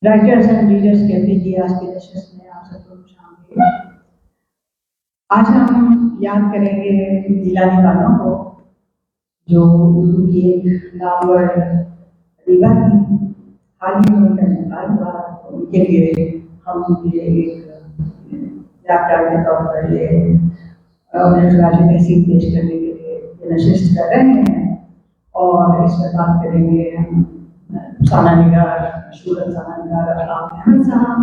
Writers and readers کہتے کی آج کی نشست میں آپ سب کو خوش آمدید۔ آج ہم یاد کریں گے گیلانی والوں کو، جو اردو کی ایک نامور ادیبہ تھی۔ حال ہی میں ان کا انتقال ہوا، ان کے لیے ہم یہ ایک یادگار کے طور پر یہ انہیں خراج تحسین پیش کرنے کے لیے یہ نشست کر رہے ہیں، اور اس میں بات کریں گے ہم افسانہ نگار، مشہور افسانہ نگار علام احمد صاحب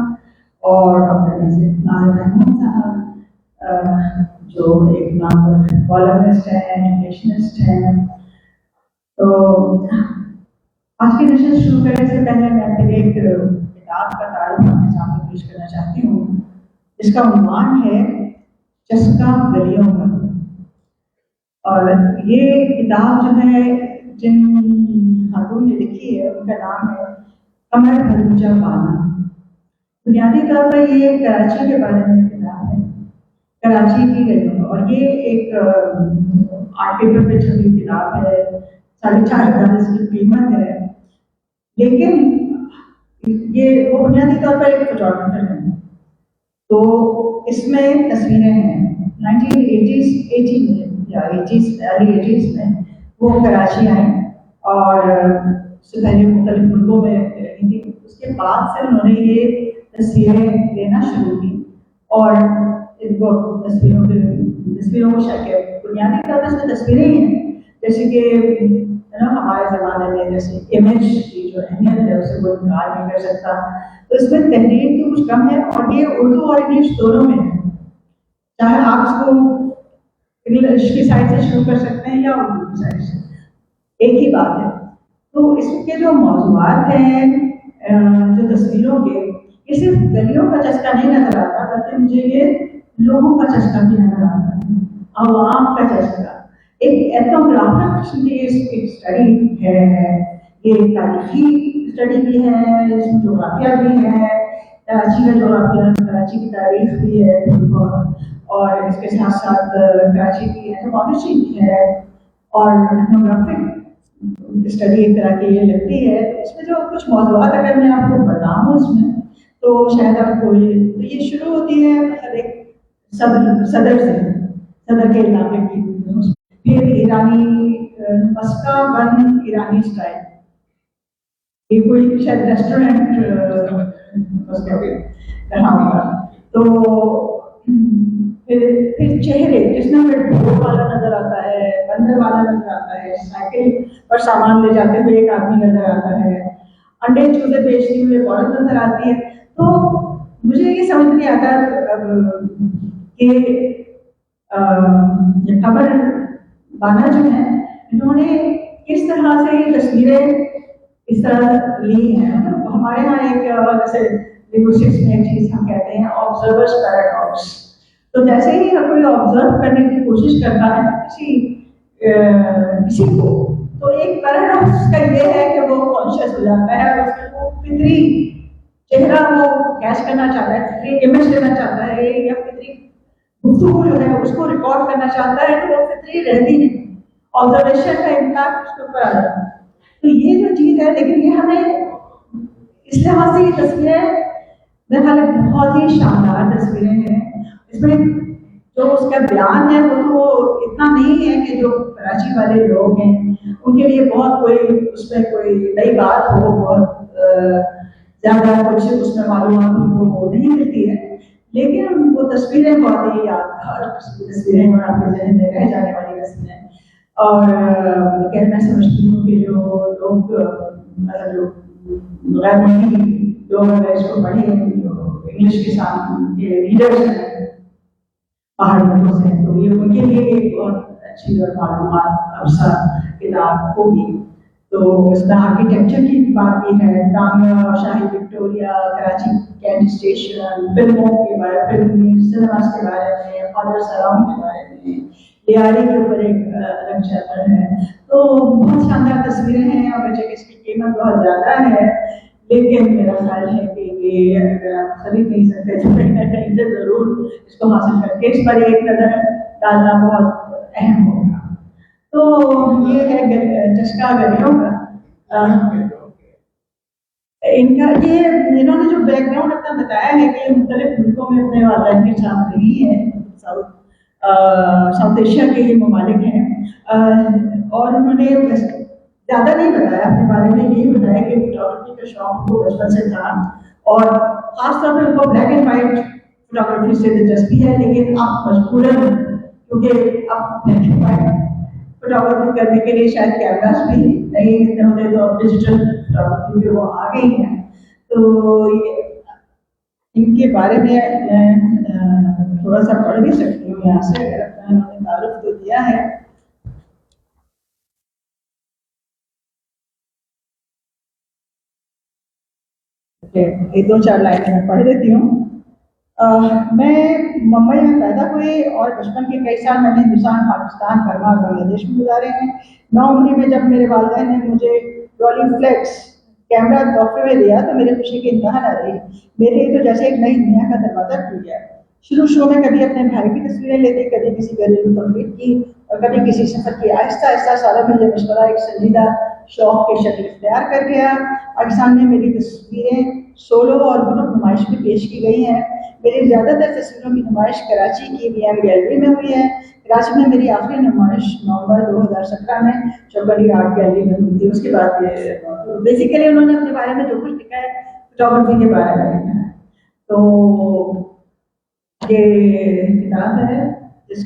اور ڈاکٹر ناظر احمد صاحب، جو ایک نامور کالمسٹ ہیں، ایجوکیشنسٹ ہیں۔ تو آج کی نشست شروع کرنے سے پہلے میں پھر ایک کتاب کا تعارف آپ کے سامنے پیش کرنا چاہتی ہوں، جس کا عنوان ہے چسکا گلیوں کا۔ اور یہ کتاب جو ہے جن خاتون نے لکھی ہے ان کا نام ہے قمر بھروچا بانا۔ بنیادی طور پر یہ کراچی کے بارے میں کتاب ہے، کراچی کی گلیوں، اور یہ ایک آرٹ پیپر پہ چھپی کتاب ہے، 4,500 اس کی قیمت ہے۔ لیکن یہ وہ بنیادی طور پر ایک فوٹوگرافر ہے، تو اس میں تصویریں ہیں 1980 میں یا ارلی 80s میں وہ کراچی آئیں، اور اس سے پہلے مختلف ملکوں میں رہی تھی۔ اس کے بعد سے انہوں نے یہ تصویریں لینا شروع کی، اور ان کو تصویروں کو بنیادی طور پر اس میں تصویریں ہی ہیں، جیسے کہ ہمارے زمانے میں جیسے امیج کی جو اہمیت ہے اسے کوئی انکار نہیں کر سکتا، تو اس میں تحریر تو کچھ کم ہے، اور یہ اردو اور انگلش دونوں میں ہے، چاہے آپ اس کو انگلش کی سائڈ سے شروع کر سکتے ہیں یا اردو کی سائڈ سے، ایک ہی بات ہے۔ تو اس کے جو موضوعات ہیں جو تصویروں کے، یہ صرف گلیوں کا چسکا نہیں نظر آتا، بلکہ مجھے یہ لوگوں کا چسکا بھی نظر آتا ہے، عوام کا چسکا۔ ایک ایتھنوگرافک قسم کی اسٹڈی ہے، یہ تاریخی اسٹڈی بھی ہے، اس میں جغرافیہ بھی ہے، کراچی کا جغرافیہ، کراچی کی تاریخ بھی ہے، اور اس کے ساتھ ساتھ کراچی کی اینتھروپولوجی بھی ہے، اور ایتھنوگرافک اسٹڈی ایک طرح کی یہ لگتی ہے۔ اس میں جو کچھ موضوعات اگر میں آپ کو بتاؤں اس میں، تو شاید آپ کو یہ شروع ہوتی ہے مطلب ایک صدر سے، صدر کے علاقے کی، پھر ایرانی مسکا بن ایرانی اسٹائل، یہ کوئی شاید ریسٹورینٹ رہا ہوگا۔ تو پھر چہرے، جس میں ڈھول والا نظر آتا ہے، بندر والا نظر آتا ہے، سائیکل پر سامان لے جاتے ہوئے ایک آدمی نظر آتا ہے، انڈے چوزے بیچتے ہوئے عورت نظر آتی ہے۔ تو مجھے یہ سمجھ نہیں آتا کہ قمر بانا جو ہے، انہوں نے کس طرح سے یہ تصویریں اس طرح لی ہیں۔ ہمارے یہاں ایک جیسے لنگوسٹکس میں ایک چیز ہم کہتے ہیں آبزرورس پیراڈاکس، تو جیسے ہی ہم کوئی آبزرو کرنے کی کوشش کرتا ہے کسی کو، تو ایک پیراڈاکس کا یہ ہے کہ وہ کانشیس ہو جاتا ہے، اور اس میں وہ فطری چہرہ وہ کیچ کرنا چاہتا ہے، فطری امیج لینا چاہتا ہے، یا فطری گفتگو جو ہے اس کو ریکارڈ کرنا چاہتا ہے، تو وہ فطری رہتی نہیں، آبزرویشن کا امپیکٹ اس کے اوپر آ جاتا ہے۔ تو یہ جو چیز ہے، لیکن یہ ہمیں اس لحاظ سے یہ تصویریں میرے خیال میں بہت ہی شاندار تصویریں ہیں۔ اس میں جو اس کا بیان ہے وہ تو اتنا نہیں ہے کہ جو کراچی والے لوگ ہیں ان کے لیے بہت کوئی اس میں کوئی نئی بات ہو، بہت زیادہ کچھ اس میں معلومات ان کو نہیں ملتی ہے، لیکن وہ تصویریں بہت ہی یادگار تصویریں اور آپ کے ذہن میں رہ جانے والی تصویریں۔ اور میں سمجھتی ہوں کہ جو لوگ جو غیر ملکی لوگ اگر اس کو پڑھیں، جو انگلش کے ساتھ کے ریڈرس ہیں باہر ملکوں سے، تو یہ ان کے لیے ایک بہت اچھی اور معلومات افزا کتاب ہوگی۔ تو اس میں آرکیٹیکچر کی بات بھی ہے، ٹانگا، شاہی وکٹوریا، کراچی کینٹ اسٹیشن، فلموں کے بارے، فلمی سنیماز کے بارے میں، فادر سلام کے بارے میں، لیاری کے اوپر ایک الگ چیپٹر ہے۔ تو بہت شاندار تصویریں ہیں، اور مجھے اس کی قیمت بہت زیادہ ہے، لیکن میرا خیال ہے کہ یہ اگر آپ خرید نہیں سکتے تو کہیں سے ضرور اس کو حاصل کر کے اس پر ایک نظر ڈالنا بہت اہم ہوگا۔ تو یہ ہے چسکا گلیوں کا۔ ان کا یہ انہوں نے جو بیک گراؤنڈ اپنا بتایا ہے کہ یہ مختلف ملکوں میں اپنے والدین کے ساتھ رہی ہیں، ساؤتھ ایشیا کے یہ ممالک ہیں، اور انہوں نے زیادہ نہیں بتایا اپنے بارے میں، یہی بتایا کہ فوٹوگرافی کا شوق ان کو بچپن سے تھا، اور خاص طور پہ ان کو بلیک اینڈ وائٹ فوٹوگرافی سے دلچسپی ہے، لیکن اب مجبوراً کیونکہ اب بلیک اینڈ وائٹ فوٹوگرافی کرنے کے لیے شاید کیمراز بھی نہیں ہوتے، تو اب ڈیجیٹل فوٹوگرافی پہ وہ آ گئی ہیں. تو ان کے بارے میں تھوڑا سا پڑھ بھی سکتی ہوں یہاں سے، اگر انہوں نے تعارف تو دیا ہے. ایک دو چار لائنیں میں پڑھ دیتی ہوں. میں ممبئی میں پیدا ہوئی اور بچپن کے کئی سال میں نے ہندوستان، پاکستان، برما اور بنگلہ دیش میں گزارے ہیں. 9 عمری میں جب میرے والدین نے مجھے رولنگ فلیکس کیمرہ تحفے میں دیا تو میرے خوشی کی انتہا نہ رہی. میرے لیے تو جیسے ایک نئی دنیا کا دروازہ کھل گیا. شروع میں کبھی اپنے بھائی کی تصویریں لیتی، کبھی کسی گھریلو تقریب کی، اور کبھی کسی سفر کی. آہستہ آہستہ سارا میں یہ مشورہ ایک سنجیدہ شوق کی شکل اختیار کر گیا. پاکستان میں میری تصویریں سولو اور گروپ نمائش میں پیش کی گئی ہیں. میری زیادہ تر تصویروں کی نمائش کراچی کی وی ایم گیلری میں ہوئی ہے. کراچی میں میری آخری نمائش نومبر 2017 میں چوکڑی آرٹ گیلری میں ہوئی تھی. اس کے بعد یہ بیسیکلی انہوں نے اپنے بارے میں جو کچھ لکھا ہے فوٹوگرافی کے بارے میں لکھا ہے. تو یہ کتاب ہے جس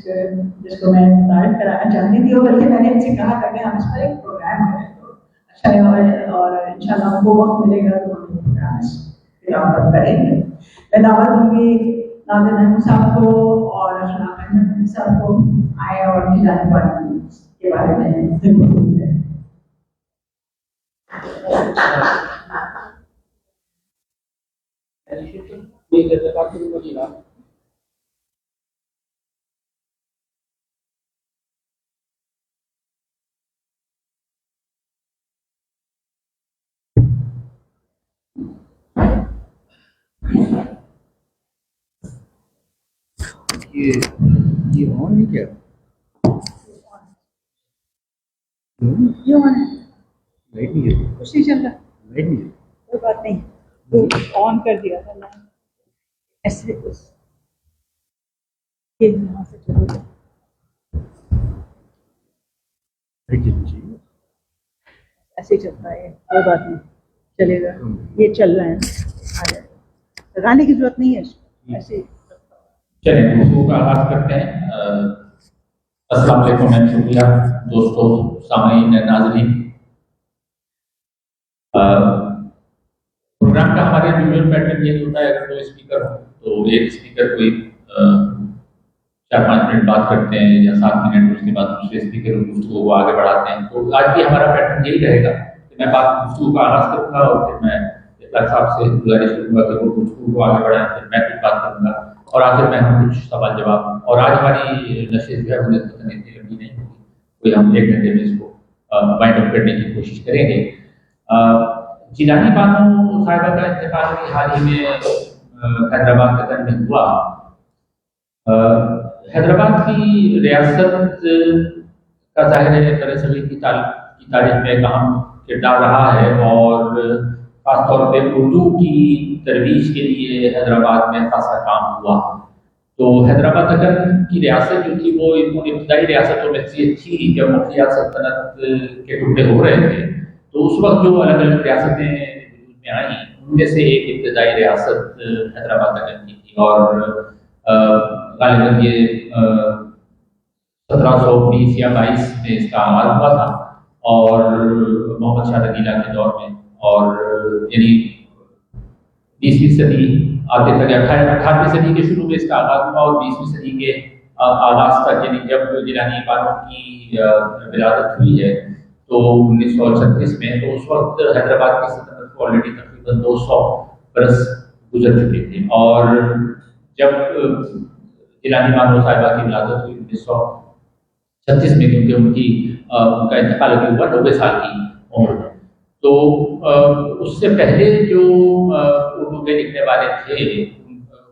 کو میں تعریف کرانا چاہتی تھی، بلکہ میں نے ان سے کہا تھا کہ ہم اس پر ایک پروگرام کریں تو اچھا ہے، اور ان شاء اللہ ہم کو وقت ملے گا تو ہم پروگرام اس کتاب پر کریں گے. میں دعوت دوں گی ناظر احمد صاحب کو اور افلاق احمد صاحب کو آئے اور کھلانے والے کے بارے میں ضرور ہے. یہ آن نہیں کیا؟ لائٹ نہیں ہے، کچھ نہیں چل رہا، لائٹ نہیں ہے. کوئی بات نہیں، تو آن کر دیا تھا میں ایسے یہاں سے چلو گا. لائٹ جلنی چاہیے. ایسے ہی چلتا ہے، کوئی بات نہیں، چلے گا. یہ چل رہا ہے، لگانے کی ضرورت نہیں ہے، ایسے. چلیں گفتگو کا آغاز کرتے ہیں. السلام علیکم، میں شکریہ دوستوں، سامعین، ناظرین. پروگرام کا ہمارے یوزول پیٹرن یہی ہوتا ہے، اگر کوئی اسپیکر ہو تو ایک اسپیکر کوئی 4-5 منٹ بات کرتے ہیں یا 7 منٹ، اس کے بعد دوسرے اسپیکر گفتگو کو آگے بڑھاتے ہیں. تو آج بھی ہمارا پیٹرن یہی رہے گا کہ میں بات گفتگو کا آغاز کروں گا اور پھر میں اطلاق صاحب سے گزارش کروں گا کہ وہ گفتگو کو آگے بڑھائیں، پھر میں کچھ بات کروں گا اور آخر میں ہم کچھ سوال جواب. اور آج ہماری نشست جو ہے وہ اتنی لمبی نہیں ہوگی، کوئی ہم 1 گھنٹے میں اس کو وائنڈ اپ کرنے کی کوشش کریں گے. جیلانی بانو صاحبہ کا انتقال بھی حال ہی میں حیدرآباد قطر میں ہوا. حیدرآباد کی ریاست کا ظاہر ہے برصغیر کی تاریخ میں ایک اہم کردار رہا ہے، اور خاص طور پہ اردو کی ترویج کے لیے حیدرآباد میں خاصا کام ہوا. تو حیدرآباد قطر کی ریاست جو تھی وہ ابتدائی ریاستوں میں سے تھی. جب مغلیہ سلطنت کے ٹکڑے ہو رہے تھے تو اس وقت جو الگ الگ ریاستیں وجود میں آئیں ان میں سے ایک ابتدائی ریاست حیدرآباد قطر کی تھی، اور غالباً یہ 1720 یا 22 میں اس کا آغاز ہوا تھا، اور محمد شاہ رضی کے دور میں، اور یعنی 20ویں صدی آتے تک، 18ویں صدی کے شروع میں اس کا آغاز ہوا، اور 20ویں صدی کے آغاز تک، یعنی جب جیلانی بانو کی ولادت ہوئی ہے تو 1936 میں، تو اس وقت حیدرآباد کی سلطنت کو آلریڈی تقریباً 200 برس گزر چکے تھے. اور جب جیلانی بانو صاحبہ کی ولادت ہوئی 1936 میں، کیونکہ ان کا انتقال ابھی ہوا 90 سال کی عمر میں، تو اس سے پہلے جو اردو کے لکھنے والے تھے،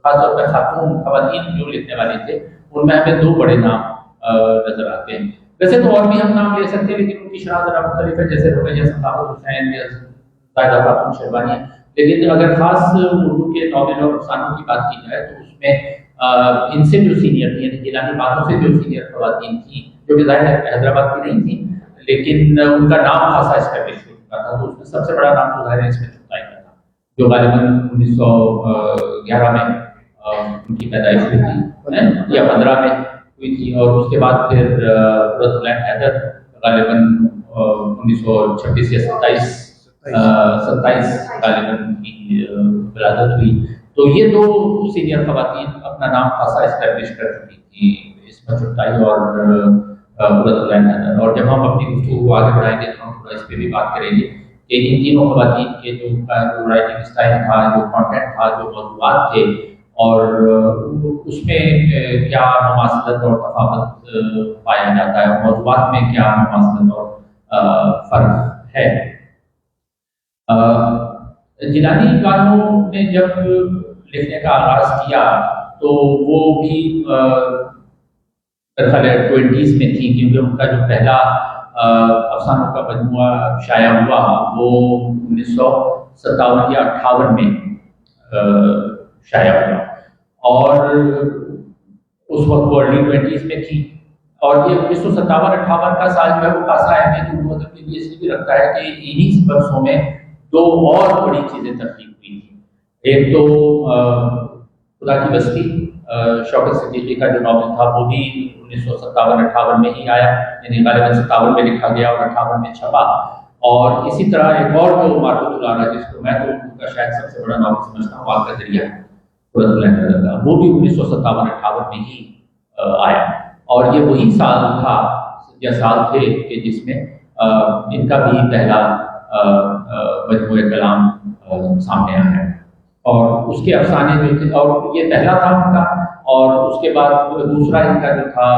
خاص طور پر خواتین جو لکھنے والے تھے، ان میں ہمیں 2 بڑے نام نظر آتے ہیں. ویسے تو اور بھی ہم نام لے سکتے ہیں، لیکن ان کی شرح ذرا مختلف ہے، جیسے رقیہ سخاوت حسین یا زاہدہ خاتون شیروانی. لیکن اگر خاص اردو کے ناول اور افسانوں کی بات کی جائے تو اس میں ان سے جو سینئر تھیں، یعنی جیلانی بانو سے جو سینئر خواتین تھیں، جو کہ ظاہر ہے حیدرآباد کی نہیں تھیں، لیکن ان کا نام خاصا اسٹیبلش ہو چکا تھا، تو اس میں سب سے بڑا نام تو ظاہر ہے اس میں چغتائی کا تھا، جو غالباً 1911 میں ان کی پیدائش ہوئی تھی یا 15 میں ہوئی تھی، اور اس کے بعد پھر قرۃ العین حیدر غالباً 1926 یا 27 غالباً کی ولادت ہوئی. تو یہ دو سینئر خواتین اپنا نام خاصا اسٹیبلش کر چکی تھی، عصمت چغتائی اور قرۃ العین حیدر. اور جب ہم اپنی گفتگو کو آگے بڑھائیں گے تو ہم تھوڑا اس پہ بھی بات کریں گے کہ ان تینوں خواتین کے جو رائٹنگ اسٹائل تھا، جو کانٹینٹ تھا، جو موضوعات تھے، اور اس میں کیا مماثلت اور تفاوت پایا جاتا ہے، موضوعات میں کیا مماثلت اور فرق ہے. جیلانی بانو نے جب لکھنے کا آغاز کیا تو وہ بھی خیال 20s میں تھی، کیونکہ ان کا جو پہلا افسانوں کا مجموعہ شائع ہوا وہ 1957 یا 58 میں شائع ہوا، اور اس وقت وہ ارلی 20s میں تھی. اور یہ 1957-58 کا سال جو ہے وہ خاصا اہمیت اردو ادب کے لیے اس لیے بھی رکھتا ہے کہ انہی برسوں میں دو اور بڑی چیزیں ترتیب ہوئی تھیں. ایک تو خدا کی بستی شوکت صدیقی کا جو ناول تھا وہ بھی 1957-58 میں ہی آیا، یعنی غالباً 57 میں لکھا گیا اور 58 میں چھپا. اور اسی طرح ایک اور جو مارکوت العرا، جس کو میں تو اردو کا شاید سب سے بڑا ناول سمجھتا ہوں، آپ کا ذریعہ قرۃ العین حیدر کا، وہ بھی 1957-58 میں ہی آیا. اور یہ وہی سال تھا یا سال تھے کہ جس میں ان کا بھی پہلا مجموعہ کلام سامنے آیا، اور اس کے افسانے جو تھے، اور یہ پہلا تھا ان کا. اور اس کے بعد دوسرا ان کا جو تھا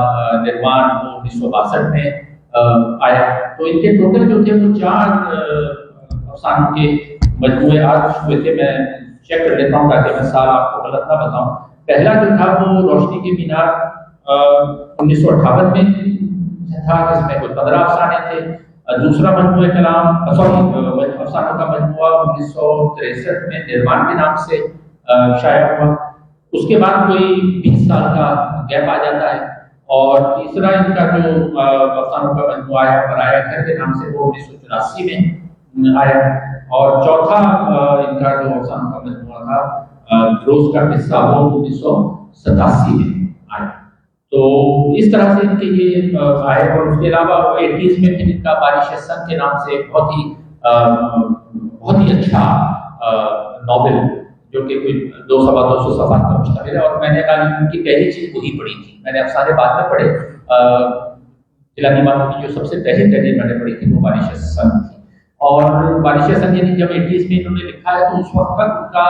نروان، وہ 1962 میں آیا. تو ان کے ٹوٹل جو تھے وہ 4 افسانوں کے مجموعے آج ہوئے تھے. میں چیک کر لیتا ہوں تاکہ میں سال آپ کو غلط نہ بتاؤں. پہلا جو تھا وہ روشنی کی مینار 1958 میں تھا، جس میں کوئی 15 افسانے تھے. دوسرا مجموعہ کلام افسانوں کا مجموعہ 1963 میں نروان کے نام سے شائع ہوا. اس کے بعد کوئی 20 سال کا گیپ آ جاتا ہے. اور تیسرا ان کا جو افسانوں کا مجموعہ آیا پرایا گھر کے نام سے، وہ 1984 میں آیا. اور چوتھا ان کا جو افسانوں کا مجموعہ تھا روز کا قصہ، وہ 1987 میں آیا. تو اس طرح سے ان کے یہ آئے. اور اس کے علاوہ 80s میں پھر ان کا بارش سن کے نام سے بہت ہی اچھا ناول، جو کہ کوئی 200 صفحات کا مشتمل ہے. اور میں نے ان کی پہلی چیز وہی پڑھی تھی. میں نے افسانے بعد میں پڑھے. جیلانی بانو کی جو سب سے پہلی تحریر میں نے پڑھی تھی وہ بارش سن تھی. اور بارش سن یعنی جب 80s میں انہوں نے لکھا ہے تو اس وقت تک ان کا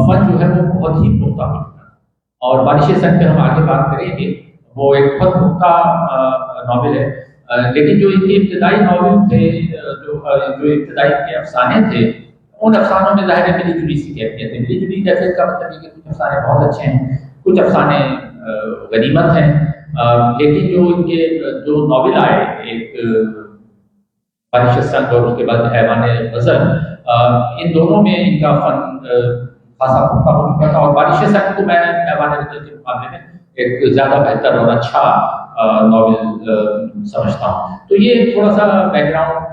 فن جو ہے وہ بہت ہی پختہ ہو چکا. اور بارش سن پہ ہم آگے بات کریں گے. وہ ایک بہت پختہ ناول ہے. لیکن جو ان کے ابتدائی ناول تھے، جو ابتدائی کے افسانے تھے، ان افسانوں میں ظاہر ہے ملی جلی سی کیفیت ہے. ملی جلی کیفیت کا مطلب یہ کہ کچھ افسانے بہت اچھے ہیں، کچھ افسانے غنیمت ہیں. لیکن جو ان کے جو ناول آئے، ایک بارش سنگ اور اس کے بعد ایوان غزل، ان دونوں میں ان کا فن خاصا پختہ ہو چکا تھا. اور بارش سنگ کو میں ایوان غزل کے مقابلے میں ایک زیادہ بہتر اور اچھا ناول سمجھتا ہوں. تو یہ تھوڑا سا بیک گراؤنڈ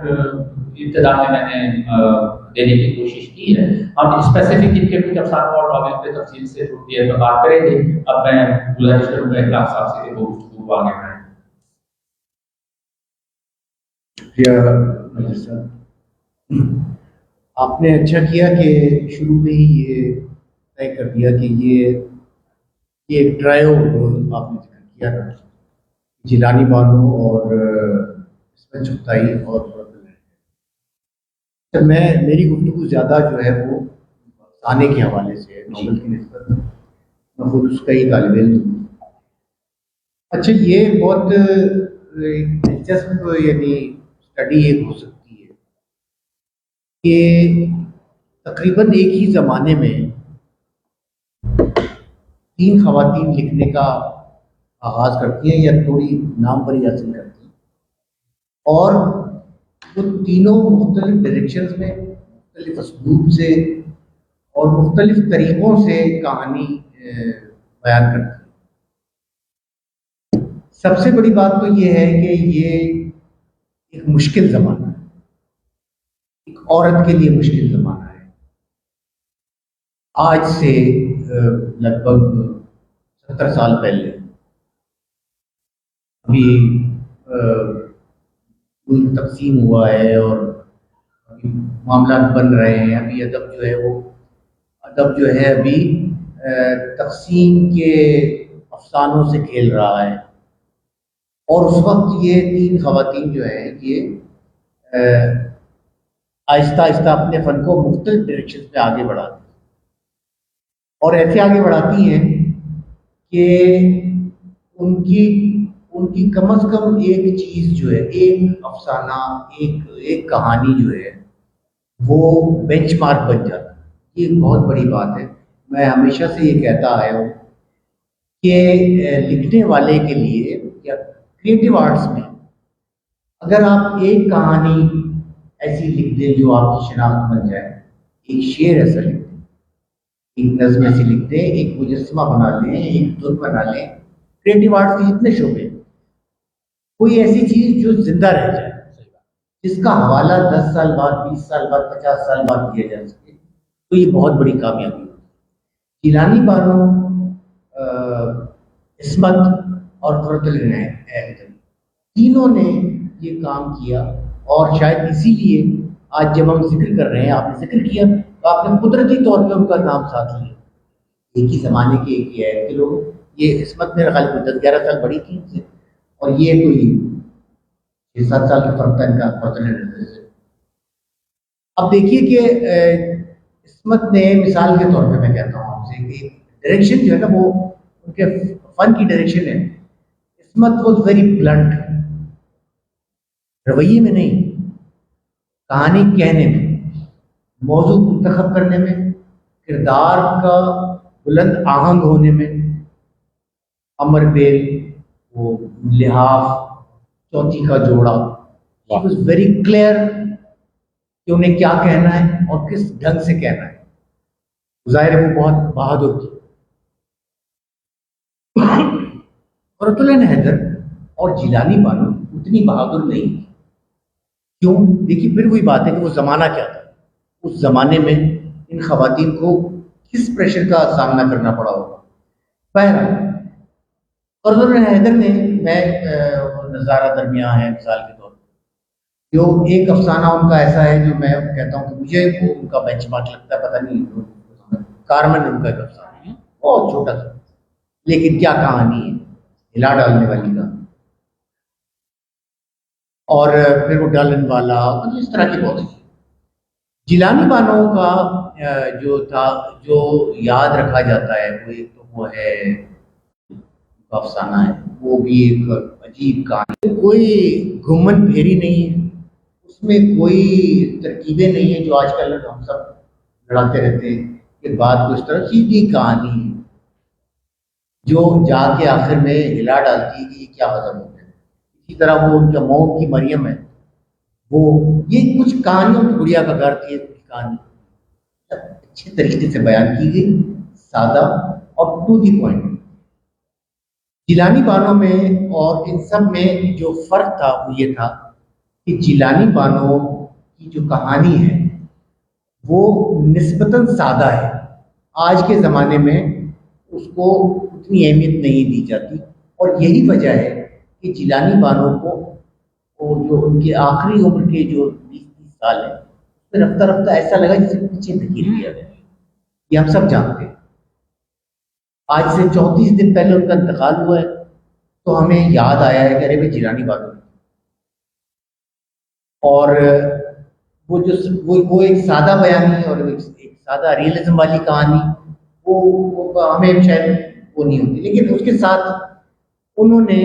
ابتدا میں نے دینے کی کوشش کی ہے. ہم اسپیسیفک ان کے کچھ افسانوں اور ناول پہ تفصیل سے تھوڑی دیر میں بات کریں گے. اب میں گزارش کروں گا اخلاق صاحب سے کہ وہ گفتگو آگے بڑھائیں. آپ نے اچھا کیا کہ شروع میں ہی یہ طے کر دیا کہ یہ ایک ٹرائیو آپ نے ذکر کیا تھا، جیلانی بانو اور عصمت چغتائی اور قرۃ العین. میری گفتگو زیادہ جو ہے وہ افسانے کے حوالے سے ناول کی نسبت میں خود اس کا ہی طالب علم ہوں. اچھا، یہ بہت دلچسپ یعنی اسٹڈی ایک ہو سکتی ہے کہ تقریباً ایک ہی زمانے میں 3 خواتین لکھنے کا آغاز کرتی ہیں یا تھوڑی نام بری حاصل کرتی ہیں، اور وہ تینوں مختلف ڈائریکشنز میں، مختلف اسلوب سے اور مختلف طریقوں سے کہانی بیان کرتی ہے. سب سے بڑی بات تو یہ ہے کہ یہ ایک مشکل زمانہ ہے، ایک عورت کے لیے مشکل زمانہ ہے. آج سے لگ بھگ 70 سال پہلے ابھی ملک تقسیم ہوا ہے اور ابھی معاملات بن رہے ہیں. ابھی ادب جو ہے ابھی تقسیم کے افسانوں سے کھیل رہا ہے. اور اس وقت یہ 3 خواتین جو ہیں یہ آہستہ آہستہ اپنے فن کو مختلف ڈائریکشن پہ آگے بڑھاتی ہیں، اور ایسے آگے بڑھاتی ہیں کہ ان کی کم از کم ایک چیز جو ہے، ایک افسانہ، ایک کہانی جو ہے وہ بینچ مارک بن جاتا ہے. یہ ایک بہت بڑی بات ہے. میں ہمیشہ سے یہ کہتا آیا ہوں کہ لکھنے والے کے لیے یا کریٹو آرٹس میں اگر آپ ایک کہانی ایسی لکھ دیں جو آپ کی شناخت بن جائے، ایک شعر ایسا لکھ دیں، ایک نظم ایسی لکھ دیں، ایک مجسمہ بنا لیں، ایک دھن بنا لیں. کریٹو آرٹس کے جتنے شعبے، کوئی ایسی چیز جو زندہ رہ جائے، جس کا حوالہ 10 سال بعد، 20 سال بعد، 50 سال بعد دیا جا سکے، تو یہ بہت بڑی کامیابی ہے. جیلانی بانو، عصمت اور قرۃ العین حیدر، تینوں نے یہ کام کیا. اور شاید اسی لیے آج جب ہم ذکر کر رہے ہیں، آپ نے ذکر کیا تو آپ نے قدرتی طور پہ ان کا نام ساتھ لیا. ایک ہی زمانے کے ایک ہی ہے کہ لوگ، یہ عصمت میرے خیال میں 10-11 سال بڑی تھی ان سے، اور یہ کوئی 6-7 سال کا فرق تھا ان کا قرۃ العین سے. اب دیکھیے کہ عصمت نے، مثال کے طور پہ میں کہتا ہوں آپ سے کہ ڈائریکشن جو ہے نا، وہ ان کے فن کی ڈائریکشن ہے. عصمت واز ویری بلنٹ، رویے میں نہیں، کہانی کہنے میں، موضوع منتخب کرنے میں، کردار کا بلند آہنگ ہونے میں. امر بیل، وہ لحاف، چوتھی کا جوڑا، اٹ واز ویری کلیئر کہ انہیں کیا کہنا ہے اور کس ڈھنگ سے کہنا ہے. ظاہر ہے وہ بہت بہادر تھی. قرۃ العین حیدر اور جیلانی بانو اتنی بہادر نہیں تھی. کیوں؟ دیکھیے پھر وہی بات ہے کہ وہ زمانہ کیا تھا. اس زمانے میں ان خواتین کو کس پریشر کا سامنا کرنا پڑا ہوگا. بہرحال قرۃ العین حیدر نے، میں نظارہ درمیان ہے مثال کے طور پر، جو ایک افسانہ ان کا ایسا ہے جو میں کہتا ہوں کہ مجھے وہ ان کا بینچ مارک لگتا ہے. پتہ نہیں، کارمن ان کا ایک افسانہ ہے، بہت چھوٹا سا، لیکن کیا کہانی ہے، ہلا ڈالنے والی کہانی. اور پھر وہ ڈالن والا، مطلب اس طرح کی بہت سی. جیلانی بانو کا جو تھا، جو یاد رکھا جاتا ہے، وہ ایک تو وہ ہے افسانہ ہے، وہ بھی ایک عجیب کہانی. کوئی گھومن پھیری نہیں ہے اس میں، کوئی ترکیبیں نہیں ہیں جو آج کل ہم سب لڑاتے رہتے ہیں کہ بات کو اس طرح. سیدھی کہانی ہے جو جا کے آخر میں ہلا ڈالتی ہے کہ یہ کیا مطلب ہو گیا. اسی طرح وہ ان کا موم کی مریم ہے، وہ یہ کچھ کہانیوں کی گڑیا کا گھر تھی. کچھ کہانی اچھے طریقے سے بیان کی گئی، سادہ اور to the point. Jilani Bano میں اور ان سب میں جو فرق تھا وہ یہ تھا کہ جیلانی بانو کی جو کہانی ہے وہ نسبتاً سادہ ہے. آج کے زمانے میں اس کو اتنی اہمیت نہیں دی جاتی، اور یہی وجہ ہے کہ جیلانی بانو کو وہ جو ان کے آخری عمر کے جو 20-30 سال ہیں، اس میں رفتہ رفتہ ایسا لگا جسے پیچھے دھکیل دیا گیا. یہ ہم سب جانتے ہیں. آج سے 34 دن پہلے ان کا انتقال ہوا ہے، تو ہمیں یاد آیا ہے کہ ارے بھائی جیلانی بانو. اور وہ ایک سادہ بیانی اور ایک سادہ ریئلزم والی کہانی، وہ ہمیں شاید وہ نہیں ہوتی. لیکن اس کے ساتھ انہوں نے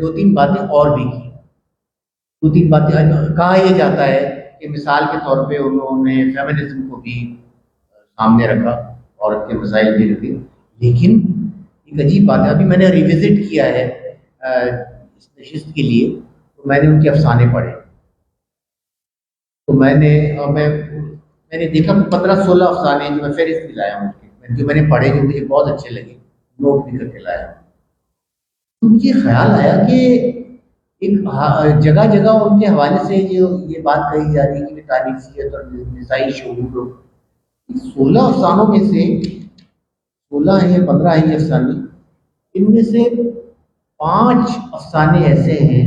2-3 باتیں اور بھی کی. 2-3 باتیں کہا یہ جاتا ہے کہ مثال کے طور پہ انہوں نے فیمنزم کو بھی سامنے رکھا، عورت کے مسائل بھی رکھے. لیکن ایک عجیب بات ہے، ابھی میں نے ریوزٹ کیا ہے اس نشست کے لیے، تو میں نے ان کے افسانے پڑھے. تو میں میں نے دیکھا 15-16 افسانے جو میں فہرست بھی لایا ہوں جو میں نے پڑھے جو مجھے بہت اچھے لگے، نوٹ بھی کر کے لایا. تو مجھے خیال آیا کہ ایک جگہ جگہ ان کے حوالے سے جو یہ بات کہی جا رہی ہے کہ تاریخیت اور نسائی شعور، 16 افسانوں میں سے 16 ہیں یا 15 ہیں یہ افسانے، ان میں سے 5 افسانے ایسے ہیں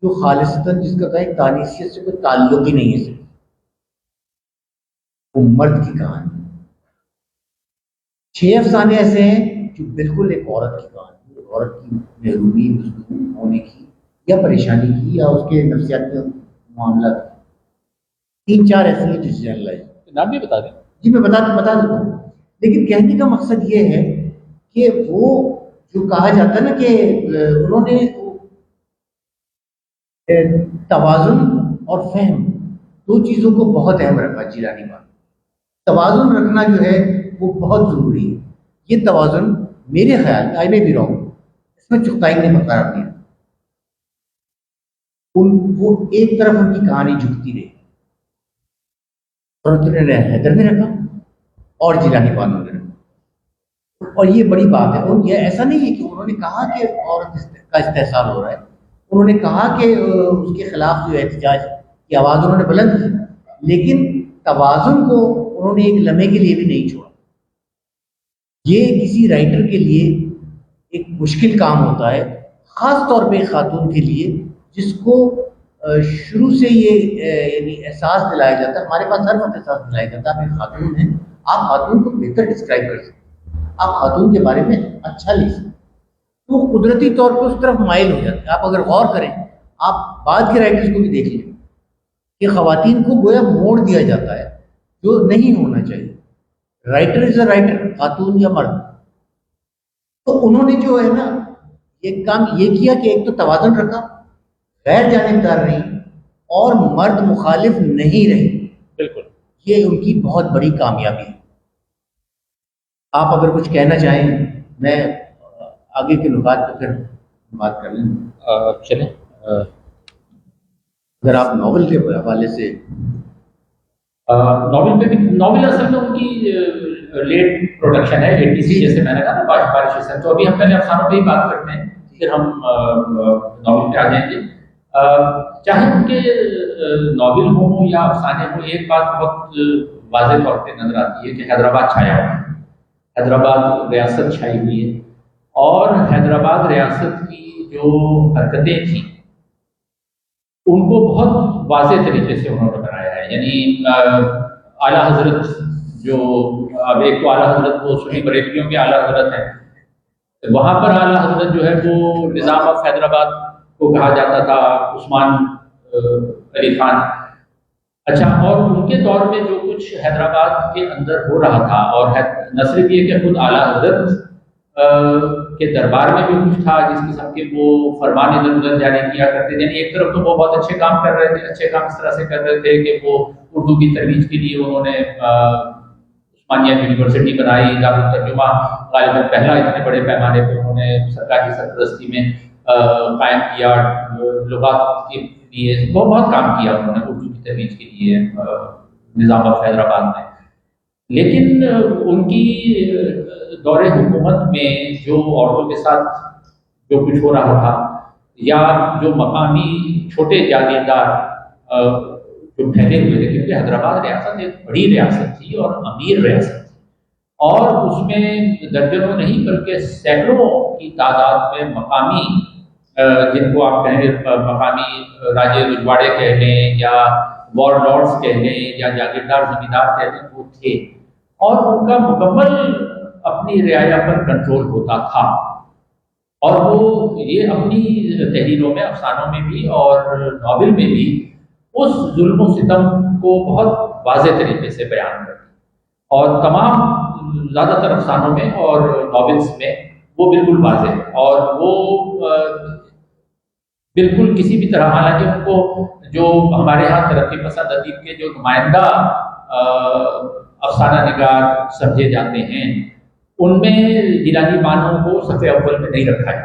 جو خالصتاً جس کا کہیں تانیثیت سے کوئی تعلق ہی نہیں ہے. صرف وہ مرد کی کہانی. 6 افسانے ایسے ہیں جو بالکل ایک عورت کی کہانی، عورت کی محرومی مظلوم ہونے کی یا پریشانی کی یا اس کے نفسیاتی معاملات کی. 3-4 ایسے ہیں جس جنرلائز. نام بھی بتا دیں. جی میں بتا دیتا ہوں. لیکن کہنے کا مقصد یہ ہے کہ وہ جو کہا جاتا ہے نا کہ انہوں نے توازن اور فہم 2 چیزوں کو بہت اہم رکھا جیلانی بات. توازن رکھنا جو ہے وہ بہت ضروری ہے. یہ توازن میرے خیال میں، آئی میں بھی رہوں، اس میں چغتائی نے برقرار دیا. وہ ایک طرف ان کی کہانی جھکتی رہی، اور انہوں نے حیدر میں رکھا اور جیلانی بانو نے رکھا. اور یہ بڑی بات ہے. اور یہ ایسا نہیں ہے کہ انہوں نے کہا کہ عورت کا استحصال ہو رہا ہے، انہوں نے کہا کہ اس کے خلاف جو احتجاج کی آواز انہوں نے بلند کی، لیکن توازن کو انہوں نے ایک لمحے کے لیے بھی نہیں چھوڑا. یہ کسی رائٹر کے لیے ایک مشکل کام ہوتا ہے، خاص طور پہ ایک خاتون کے لیے جس کو شروع سے یہ یعنی احساس دلایا جاتا ہے. ہمارے پاس ہر وقت احساس دلایا جاتا ہے آپ ایک خاتون ہیں، آپ خاتون کو بہتر ڈسکرائب کر سکتے ہیں، آپ خاتون کے بارے میں اچھا لکھ سکتے ہیں. تو قدرتی طور پہ اس طرف مائل ہو جاتے ہیں. آپ اگر غور کریں، آپ بعد کے رائٹرز کو بھی دیکھ لیں کہ خواتین کو گویا موڑ دیا جاتا ہے جو نہیں ہونا چاہیے. رائٹر از اے رائٹر، خاتون یا مرد. تو انہوں نے جو ہے نا یہ کام یہ کیا کہ ایک تو توازن رکھا، غیر جانبدار رہی اور مرد مخالف نہیں رہی. بالکل یہ ان کی بہت بڑی کامیابی ہے. آپ اگر کچھ کہنا چاہیں، میں آگے کے نکات پہ پھر بات کر لیں. چلیں. اگر آپ ناول کے حوالے سے ناول پہ بھی، ناول اصل میں ان کی لیٹ پروڈکشن ہے 86 جیسے میں نے کہا نا، بارش سے. تو ابھی ہم پہلے افسانوں پہ ہی بات کرتے ہیں، پھر ہم ناول پہ آ جائیں گے. چاہے ان کے ناول ہوں یا افسانے ہوں، ایک بات بہت واضح طور پہ نظر آتی ہے کہ حیدرآباد چھایا ہوا ہے. حیدرآباد ریاست چھائی ہوئی ہے، اور حیدرآباد ریاست کی جو حرکتیں تھیں ان کو بہت واضح طریقے سے انہوں نے بنایا ہے. یعنی اعلیٰ حضرت جو اب ایک تو اعلیٰ حضرت وہ سنی بریلویوں کے اعلیٰ حضرت ہیں، وہاں پر اعلیٰ حضرت جو ہے وہ نظام آف حیدرآباد کو کہا جاتا تھا، عثمان علی خان. اچھا، اور ان کے دور میں جو کچھ حیدرآباد کے اندر ہو رہا تھا، اور نہ صرف یہ کہ خود اعلیٰ حضرت کے دربار میں جو کچھ تھا، جس قسم کے وہ فرمان ادھر ادھر جاری کیا کرتے تھے. یعنی ایک طرف تو وہ بہت اچھے کام کر رہے تھے، اچھے کام اس طرح سے کر رہے تھے کہ وہ اردو کی ترویج کے لیے انہوں نے عثمانیہ یونیورسٹی بنائی، دارالترجمہ غالباً پہلا اتنے بڑے پیمانے پہ انہوں نے سرکاری سرپرستی میں قائم کیا. لغات کے لیے بہت کام کیا انہوں نے اردو کی ترویج کے لیے نظام آف حیدرآباد میں. لیکن ان کی دور حکومت میں جو عورتوں کے ساتھ جو کچھ ہو رہا تھا، یا جو مقامی چھوٹے جاگیردار جو پھیلے ہوئے تھے، کیونکہ حیدرآباد ریاست ایک بڑی ریاست تھی اور امیر ریاست تھی، اور اس میں درجنوں نہیں بلکہ سینکڑوں کی تعداد میں مقامی جن کو آپ کہیں مقامی راجے رجواڑے کہہ لیں یا وار لارڈس کہہ لیں یا جاگیردار زمیندار کہہ لیں، وہ تھے، اور ان کا مکمل اپنی رعایا پر کنٹرول ہوتا تھا. اور وہ یہ اپنی تحریروں میں، افسانوں میں بھی اور ناول میں بھی اس ظلم و ستم کو بہت واضح طریقے سے بیان کرتی. اور تمام زیادہ تر افسانوں میں اور ناولس میں وہ بالکل واضح ہے، اور وہ بالکل کسی بھی طرح، حالانکہ ان کو جو ہمارے ہاں ترقی پسند ادیب کے جو نمائندہ افسانہ نگار سمجھے جاتے ہیں، ان میں جیلانی بانو کو صف اول میں نہیں رکھا ہے.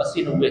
80-90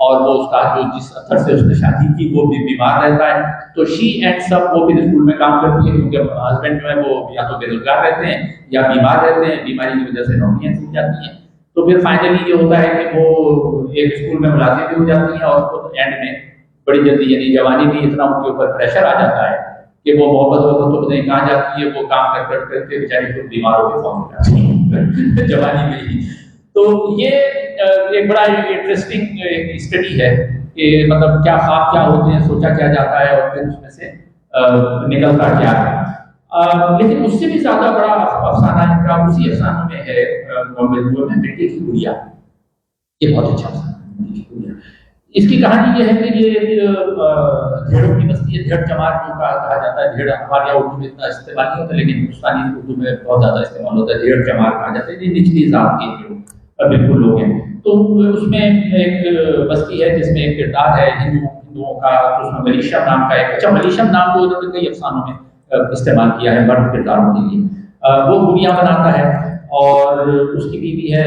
اور وہ اس کا جو جس اثر سے اس نے شادی کی وہ بھی بیمار رہتا ہے. تو شی اینڈ سب وہ پھر اسکول میں کام کرتی ہے کیونکہ ہسبینڈ جو ہے وہ یا تو بے روزگار رہتے ہیں یا بیمار رہتے ہیں, بیماری کی وجہ سے نوکریاں چھوٹ جاتی ہیں. تو پھر فائنلی یہ ہوتا ہے کہ وہ ایک اسکول میں ملازم بھی ہو جاتی ہیں اور خود اینڈ میں بڑی جلدی یعنی جوانی میں اتنا ان کے اوپر پریشر آ جاتا ہے کہ وہ محبت تو پتہ نہیں کہاں جاتی ہے, وہ کام کر کے بیچاری خود بیمار ہو کے فارم ہو جاتی ہے جوانی میں ہی. تو یہ ایک بڑا انٹرسٹنگ اسٹڈی ہے کہ مطلب کیا خواب کیا ہوتے ہیں, سوچا کیا جاتا ہے اور پھر اس میں سے نکلتا کیا ہے. لیکن اس سے بھی زیادہ بڑا افسانہ ان کا اسی افسانوں میں ہے میں بیٹے کی گڑیا. یہ بہت اچھا افسانہ ہے. اس کی کہانی یہ ہے کہ یہ دھیڑوں کی بستی ہے, دھیڑ چمار جو کہا جاتا ہے. دھیڑ ہمارے یہاں اردو میں اتنا استعمال نہیں ہوتا لیکن ہندوستانی اردو میں بہت زیادہ استعمال ہوتا ہے. دھیڑ چمار کہا جاتا ہے, یہ نچلی ذات کے جو بالکل لوگ ہیں. تو اس میں ایک بستی ہے جس میں ایک کردار ہے ہندوؤں کا, اس میں ملیشم نام کا ایک, اچھا ملیشم نام کو انہوں نے کئی افسانوں میں استعمال کیا ہے مرد کرداروں کے لیے. وہ گڑیاں بناتا ہے اور اس کی بیوی ہے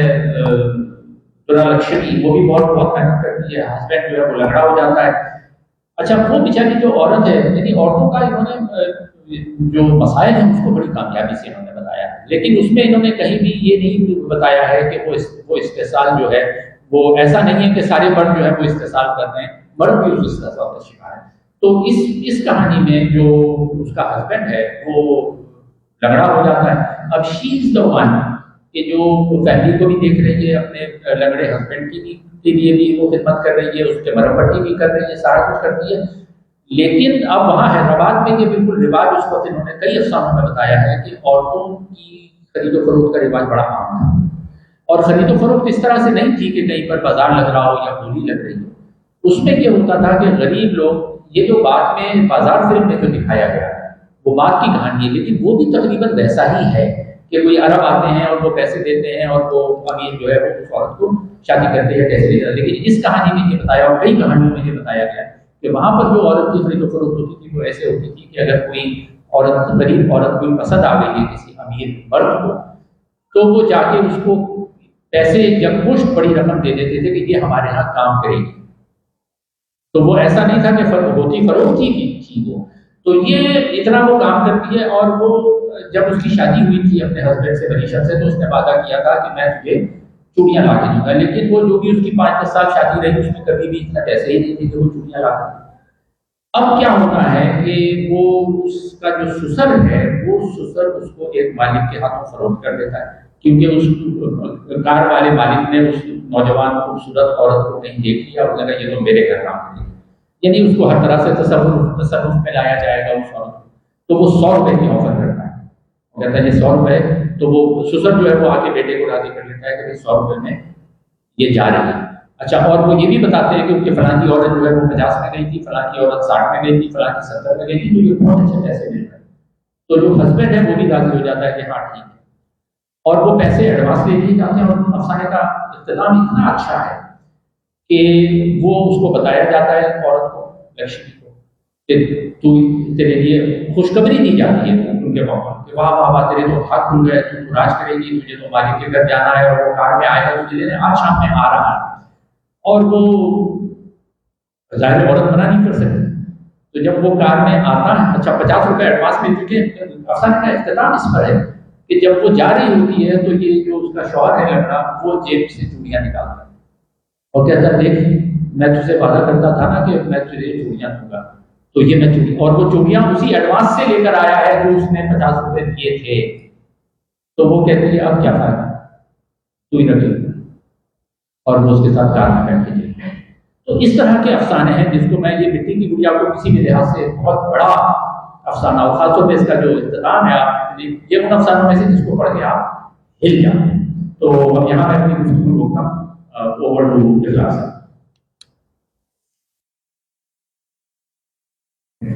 لکشمی, وہ بھی بہت محنت کرتی ہے. ہسبینڈ جو ہے وہ لنگڑا ہو جاتا ہے. اچھا وہ بیچاری جو عورت ہے, یعنی عورتوں کا انہوں نے جو مسائل ہیں اس کو بڑی کامیابی سے انہوں نے بتایا ہے, لیکن اس میں انہوں نے کہیں بھی یہ نہیں بتایا ہے کہ وہ استحصال جو ہے وہ ایسا نہیں ہے کہ سارے مرد جو ہے وہ استحصال کرتے ہیں, مرد بھی اس استحصال کا شکار ہے. تو اس کہانی میں جو اس کا ہسبینڈ ہے وہ لنگڑا ہو جاتا ہے. اب شی از دا ون کہ جو فیملی کو بھی دیکھ رہی ہے, اپنے لنگڑے ہسبینڈ کے لیے بھی وہ خدمت کر رہی ہے, اس کے مرہم پٹی بھی کر رہی ہے, سارا کچھ کرتی ہے. لیکن اب وہاں حیدرآباد میں یہ بالکل رواج اس وقت انہوں نے کئی افسانوں میں بتایا ہے کہ عورتوں کی خرید و فروخت کا رواج بڑا عام تھا. اور خرید و فروخت اس طرح سے نہیں تھی کہ کہیں پر بازار لگ رہا ہو یا بولی لگ رہی ہو. اس میں یہ ہوتا تھا کہ غریب لوگ, یہ جو بعد میں بازار فلم میں جو دکھایا گیا ہے وہ بات کی کہانی ہے, لیکن وہ بھی تقریباً ویسا ہی ہے کہ کوئی عرب آتے ہیں اور وہ پیسے دیتے ہیں اور وہ امیر جو ہے وہ اس عورت کو شادی کرتے ہیں کیسے دیتا. لیکن اس کہانی میں یہ بتایا اور کئی کہانیوں میں یہ بتایا گیا کہ وہاں پر جو عورت کی خرید و فروخت ہوتی تھی وہ ایسے ہوتی تھی کہ اگر کوئی عورت, غریب عورت کوئی پسند آ گئی ہے کسی امیر مرد کو, تو وہ جا کے اس کو پیسے جب مشت بڑی رقم دے دیتے تھے کہ یہ ہمارے یہاں کام کرے گی. تو وہ ایسا نہیں تھا کہ ہوتی فروخت ہی تھی وہ. تو یہ اتنا وہ کام کرتی ہے. اور وہ جب اس کی شادی ہوئی تھی اپنے ہسبینڈ سے, ملیشم سے, تو اس نے وعدہ کیا تھا کہ میں تجھے چوڑیاں لا کے دوں گا. لیکن وہ جو بھی اس کی 5-10 سال شادی رہی اس میں کبھی بھی اتنا پیسے ہی نہیں تھے کہ وہ چوڑیاں لا کے. اب کیا ہوتا ہے کہ وہ اس کا جو سسر ہے وہ سسر اس کو ایک مالک کے ہاتھوں فروخت کر دیتا ہے, کیونکہ اس کار والے مالک نے اس نوجوان خوبصورت عورت کو کہیں دیکھ لیا اور کہا یہ تو میرے گھر کام کرے گی, یعنی اس کو ہر طرح سے تصرف میں لایا جائے گا اس عورت کو. تو وہ 100 روپے کی آفر کرتا ہے, کہتا ہے یہ 100 روپے. تو وہ سسر جو ہے وہ آ کے بیٹے کو راضی کر لیتا ہے کہ 100 روپے میں یہ جا رہی ہے. اچھا, اور وہ یہ بھی بتاتے ہیں کہ ان کی فلاں کی عورت جو ہے وہ 50 میں گئی تھی, فلاں کی عورت 60 میں گئی تھی, فلاں کی 70 میں گئی تھی, تو یہ بہت اچھے پیسے مل رہے ہیں. تو جو ہسبینڈ ہے وہ بھی راضی ہو جاتا ہے کہ ہاں ٹھیک ہے, اور وہ پیسے ایڈوانس لے لیے جاتے ہیں. اور افسانے کا اختتام اتنا اچھا ہے کہ وہ اس کو بتایا جاتا ہے عورت کو, لکشمی کو, کہ تو تیرے لیے خوشخبری دی جاتی ہے ان کے موقع کہ واہ واہ واہ تیرے تو ہاتھ کھل گئے, تو راج کرے گی, تجھے تو مالک کے گھر جانا ہے اور وہ کار میں آئے گا تجھے لینے, آج شام میں آ رہا ہے. اور وہ ظاہر عورت منع نہیں کر سکتی. تو جب وہ کار میں آتا ہے, اچھا 50 روپے ایڈوانس مل چکے. افسانے کا اختتام اس پر ہے کہ جب وہ جا رہی ہوتی ہے تو یہ جو اس کا شوہر ہے لڑکا, وہ جیب سے چوڑیاں نکالتا ہے اور کہتا ہے دیکھ میں تجھے وعدہ کرتا تھا نا کہ میں تجھے چوڑیاں دوں گا, تو یہ میں چوڑی, اور وہ چوڑیاں اسی ایڈوانس سے لے کر آیا ہے جو اس نے 50 روپے دیے تھے. تو وہ کہتی ہے اب کیا فائدہ, تو ہی رکھ لے, اور وہ اس کے ساتھ کار میں بیٹھ کے چلی گئی. تو اس طرح کے افسانے ہیں جس کو میں یہ مٹی کی گڑیا کو کسی بھی لحاظ سے بہت بڑا افسانہ, اور خاص طور پہ اس کا جو اختتام ہے آپ یہ ان افسانوں میں سے جس کو پڑھ کے آپ ہل جاتے ہیں. تو اب یہاں میں اپنی گفتگو روکتا ہوں. اوور ٹو اجلاس.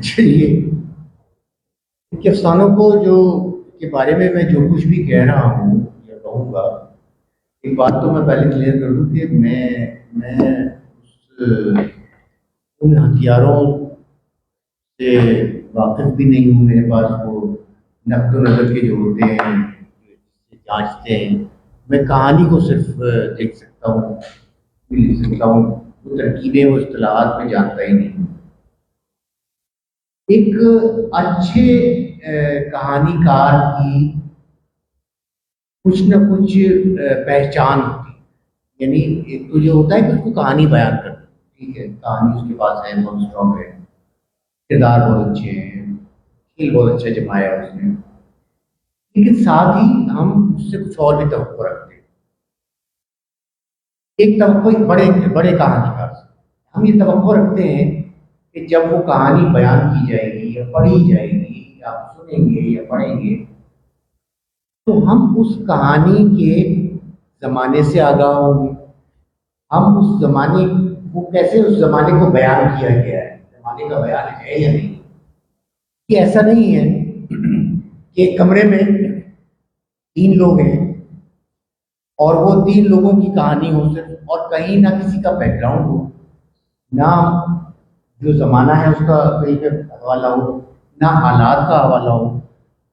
چلیے, کہ افسانوں کو جو کے بارے میں جو کچھ بھی کہہ رہا ہوں یا کہوں گا, ایک بات تو میں پہلے کلیئر کر دوں کہ میں ان ہتھیاروں سے واقف بھی نہیں ہوں. میرے پاس وہ نقد و نظر کے جو ہوتے ہیں جانچتے ہیں. میں کہانی کو صرف دیکھ سکتا ہوں, لکھ سکتا ہوں, وہ ترکیبیں وہ اصطلاحات میں جانتا ہی نہیں. ایک اچھے کہانی کار کی کچھ نہ کچھ پہچان ہوتی ہے. یعنی ایک تو یہ ہوتا ہے کہ اس کو کہانی بیان کرنا، ٹھیک ہے، کہانی اس کے پاس ہے، بہت اسٹرانگ ہے، کردار بہت اچھے ہیں، کھیل بہت اچھا جمایا ہے اس نے، لیکن ساتھ ہی ہم اس سے کچھ اور بھی توقع رکھتے ہیں. ایک توقع بڑے کہانی کار سے ہم یہ توقع رکھتے ہیں کہ جب وہ کہانی بیان کی جائے گی یا پڑھی جائے گی یا آپ سنیں گے یا پڑھیں گے تو ہم اس کہانی کے زمانے سے آگاہ ہوں گے. ہم اس زمانے کو کیسے اس زمانے کو بیان کیا گیا ہے، زمانے کا بیان ہے یا نہیں. یہ ایسا نہیں ہے کہ ایک کمرے میں 3 لوگ ہیں اور وہ 3 لوگوں کی کہانی ہو صرف، اور کہیں نہ کسی کا بیک گراؤنڈ ہو، نہ جو زمانہ ہے اس کا کہیں پہ حوالہ ہو، نہ حالات کا حوالہ ہو.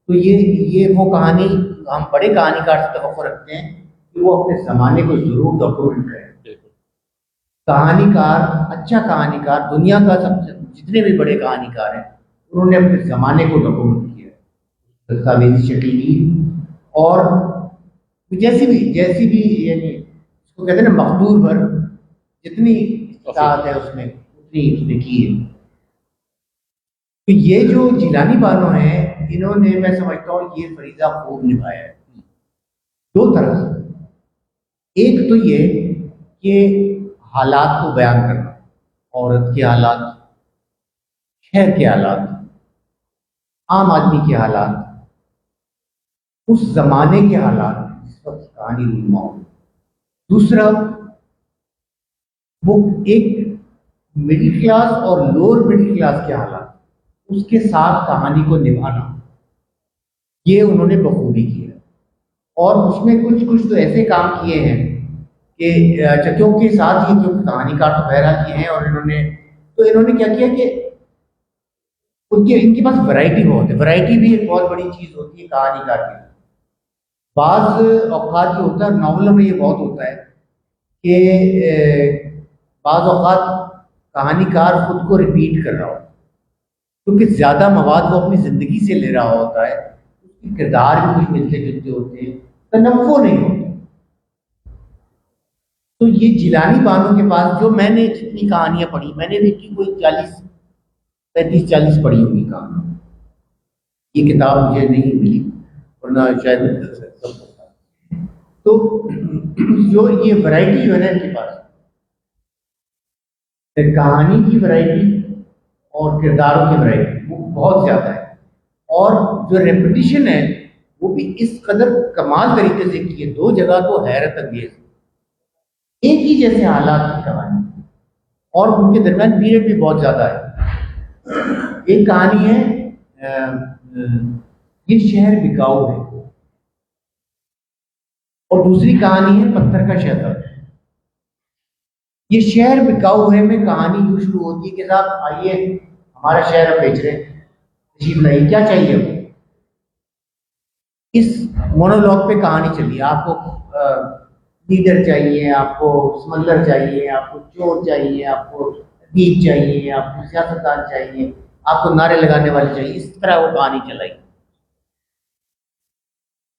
تو یہ وہ کہانی ہم بڑے کہانی کار سے توقع رکھتے ہیں کہ وہ اپنے زمانے کو ضرور ڈاکومنٹ کریں. کہانی کار، اچھا کہانی کار، دنیا کا جتنے بھی بڑے کہانی کار ہیں انہوں نے اپنے زمانے کو ڈاکومنٹ کیا، دستاویزی شکل کی، اور جیسی بھی یعنی اس کو کہتے ہیں نا مقدور بھر جتنی استطاعت ہے اس میں اتنی اس نے کی ہے. تو یہ جو جیلانی بانو ہیں انہوں نے، میں سمجھتا ہوں یہ فریضہ خوب نبھایا ہے 2 طرح سے. ایک تو یہ کہ حالات کو بیان کرنا، عورت کے حالات، شہر کے حالات، عام آدمی کے حالات، اس زمانے کے حالات جس وقت کہانی رونما ہو. دوسرا وہ ایک مڈل کلاس اور لوور مڈل کلاس کے حالات، اس کے ساتھ کہانی کو نبھانا، یہ انہوں نے بخوبی کیا. اور اس میں کچھ تو ایسے کام کیے ہیں کہ اچھا کیونکہ ساتھ ہی کیونکہ کہانی کار تو بہرحال کیے ہیں، اور انہوں نے کیا کیا کہ ان کے پاس ورائٹی بہت ہے. ورائٹی بھی ایک بہت بڑی چیز ہوتی ہے کہانی کار کی. بعض اوقات یہ ہوتا ہے، ناولوں میں یہ بہت ہوتا ہے کہ بعض اوقات کہانی کار خود کو ریپیٹ کر رہا ہو، کیونکہ زیادہ مواد وہ اپنی زندگی سے لے رہا ہوتا ہے، اس کے کردار بھی کچھ ملتے جلتے ہوتے ہیں، تنوع نہیں ہوتا. تو یہ جیلانی بانو کے پاس جو میں نے جتنی کہانیاں پڑھی، میں نے بھی کوئی 35-40 پڑھی ہوگی کہانیاں. یہ کتاب مجھے نہیں ملی ورنہ شاید تو جو یہ ورائٹی جو ہے نا ان کے پاس، کہانی کی ورائٹی اور کرداروں کی ورائٹی وہ بہت زیادہ ہے. اور جو ریپٹیشن ہے وہ بھی اس قدر کمال طریقے سے کی ہے. 2 جگہ تو حیرت انگیز، ایک ہی جیسے حالات کی کہانی، اور ان کے درمیان پیریڈ بھی بہت زیادہ ہے. ایک کہانی ہے یہ شہر بکاؤ ہے، اور دوسری کہانی ہے پتھر کا شہزادہ. یہ شہر بکاؤ ہے میں کہانی یوں شروع ہوتی ہے کہ صاحب آئیے ہمارا شہر اب بیچ رہے ہیں، تشریف لائیے، کیا چاہیے آپ کو. اس مونولوگ پہ کہانی چلیے، آپ کو لیڈر چاہیے، آپ کو اسمگلر چاہیے، آپ کو چور چاہیے، آپ کو ادیب چاہیے، آپ کو سیاستدان چاہیے، آپ کو نعرے لگانے والے چاہیے. اس طرح وہ کہانی چلائی.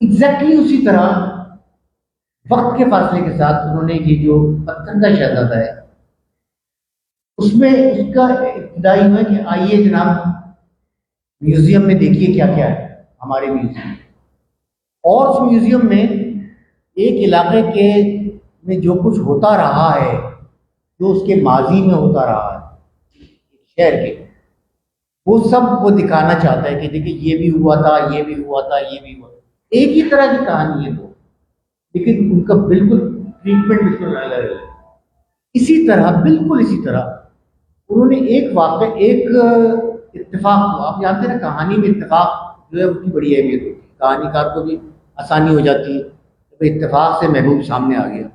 ایگزیکٹلی اسی طرح وقت کے فاصلے کے ساتھ انہوں نے یہ جو پتھر کا شہزادہ ہے اس میں اس کا ابتدائی ہوا کہ آئیے جناب میوزیم میں دیکھیے کیا کیا ہے ہمارے میوزیم میں. اور اس میوزیم میں ایک علاقے کے میں جو کچھ ہوتا رہا ہے، جو اس کے ماضی میں ہوتا رہا ہے شہر کے، وہ سب وہ دکھانا چاہتا ہے کہ دیکھیں یہ بھی ہوا تھا، یہ بھی ہوا تھا، یہ بھی ہوا تھا. ایک ہی طرح کی کہانی ہے وہ، لیکن ان کا بالکل ٹریٹمنٹ بالکل الگ ہے. اسی طرح بالکل اسی طرح انہوں نے ایک واقعہ، ایک اتفاق کو، آپ جانتے ہیں نا کہانی میں اتفاق جو ہے اس کی بڑی اہمیت ہوتی ہے. کہانی کار کو بھی آسانی ہو جاتی ہے کہ اتفاق سے محبوب سامنے آ گیا،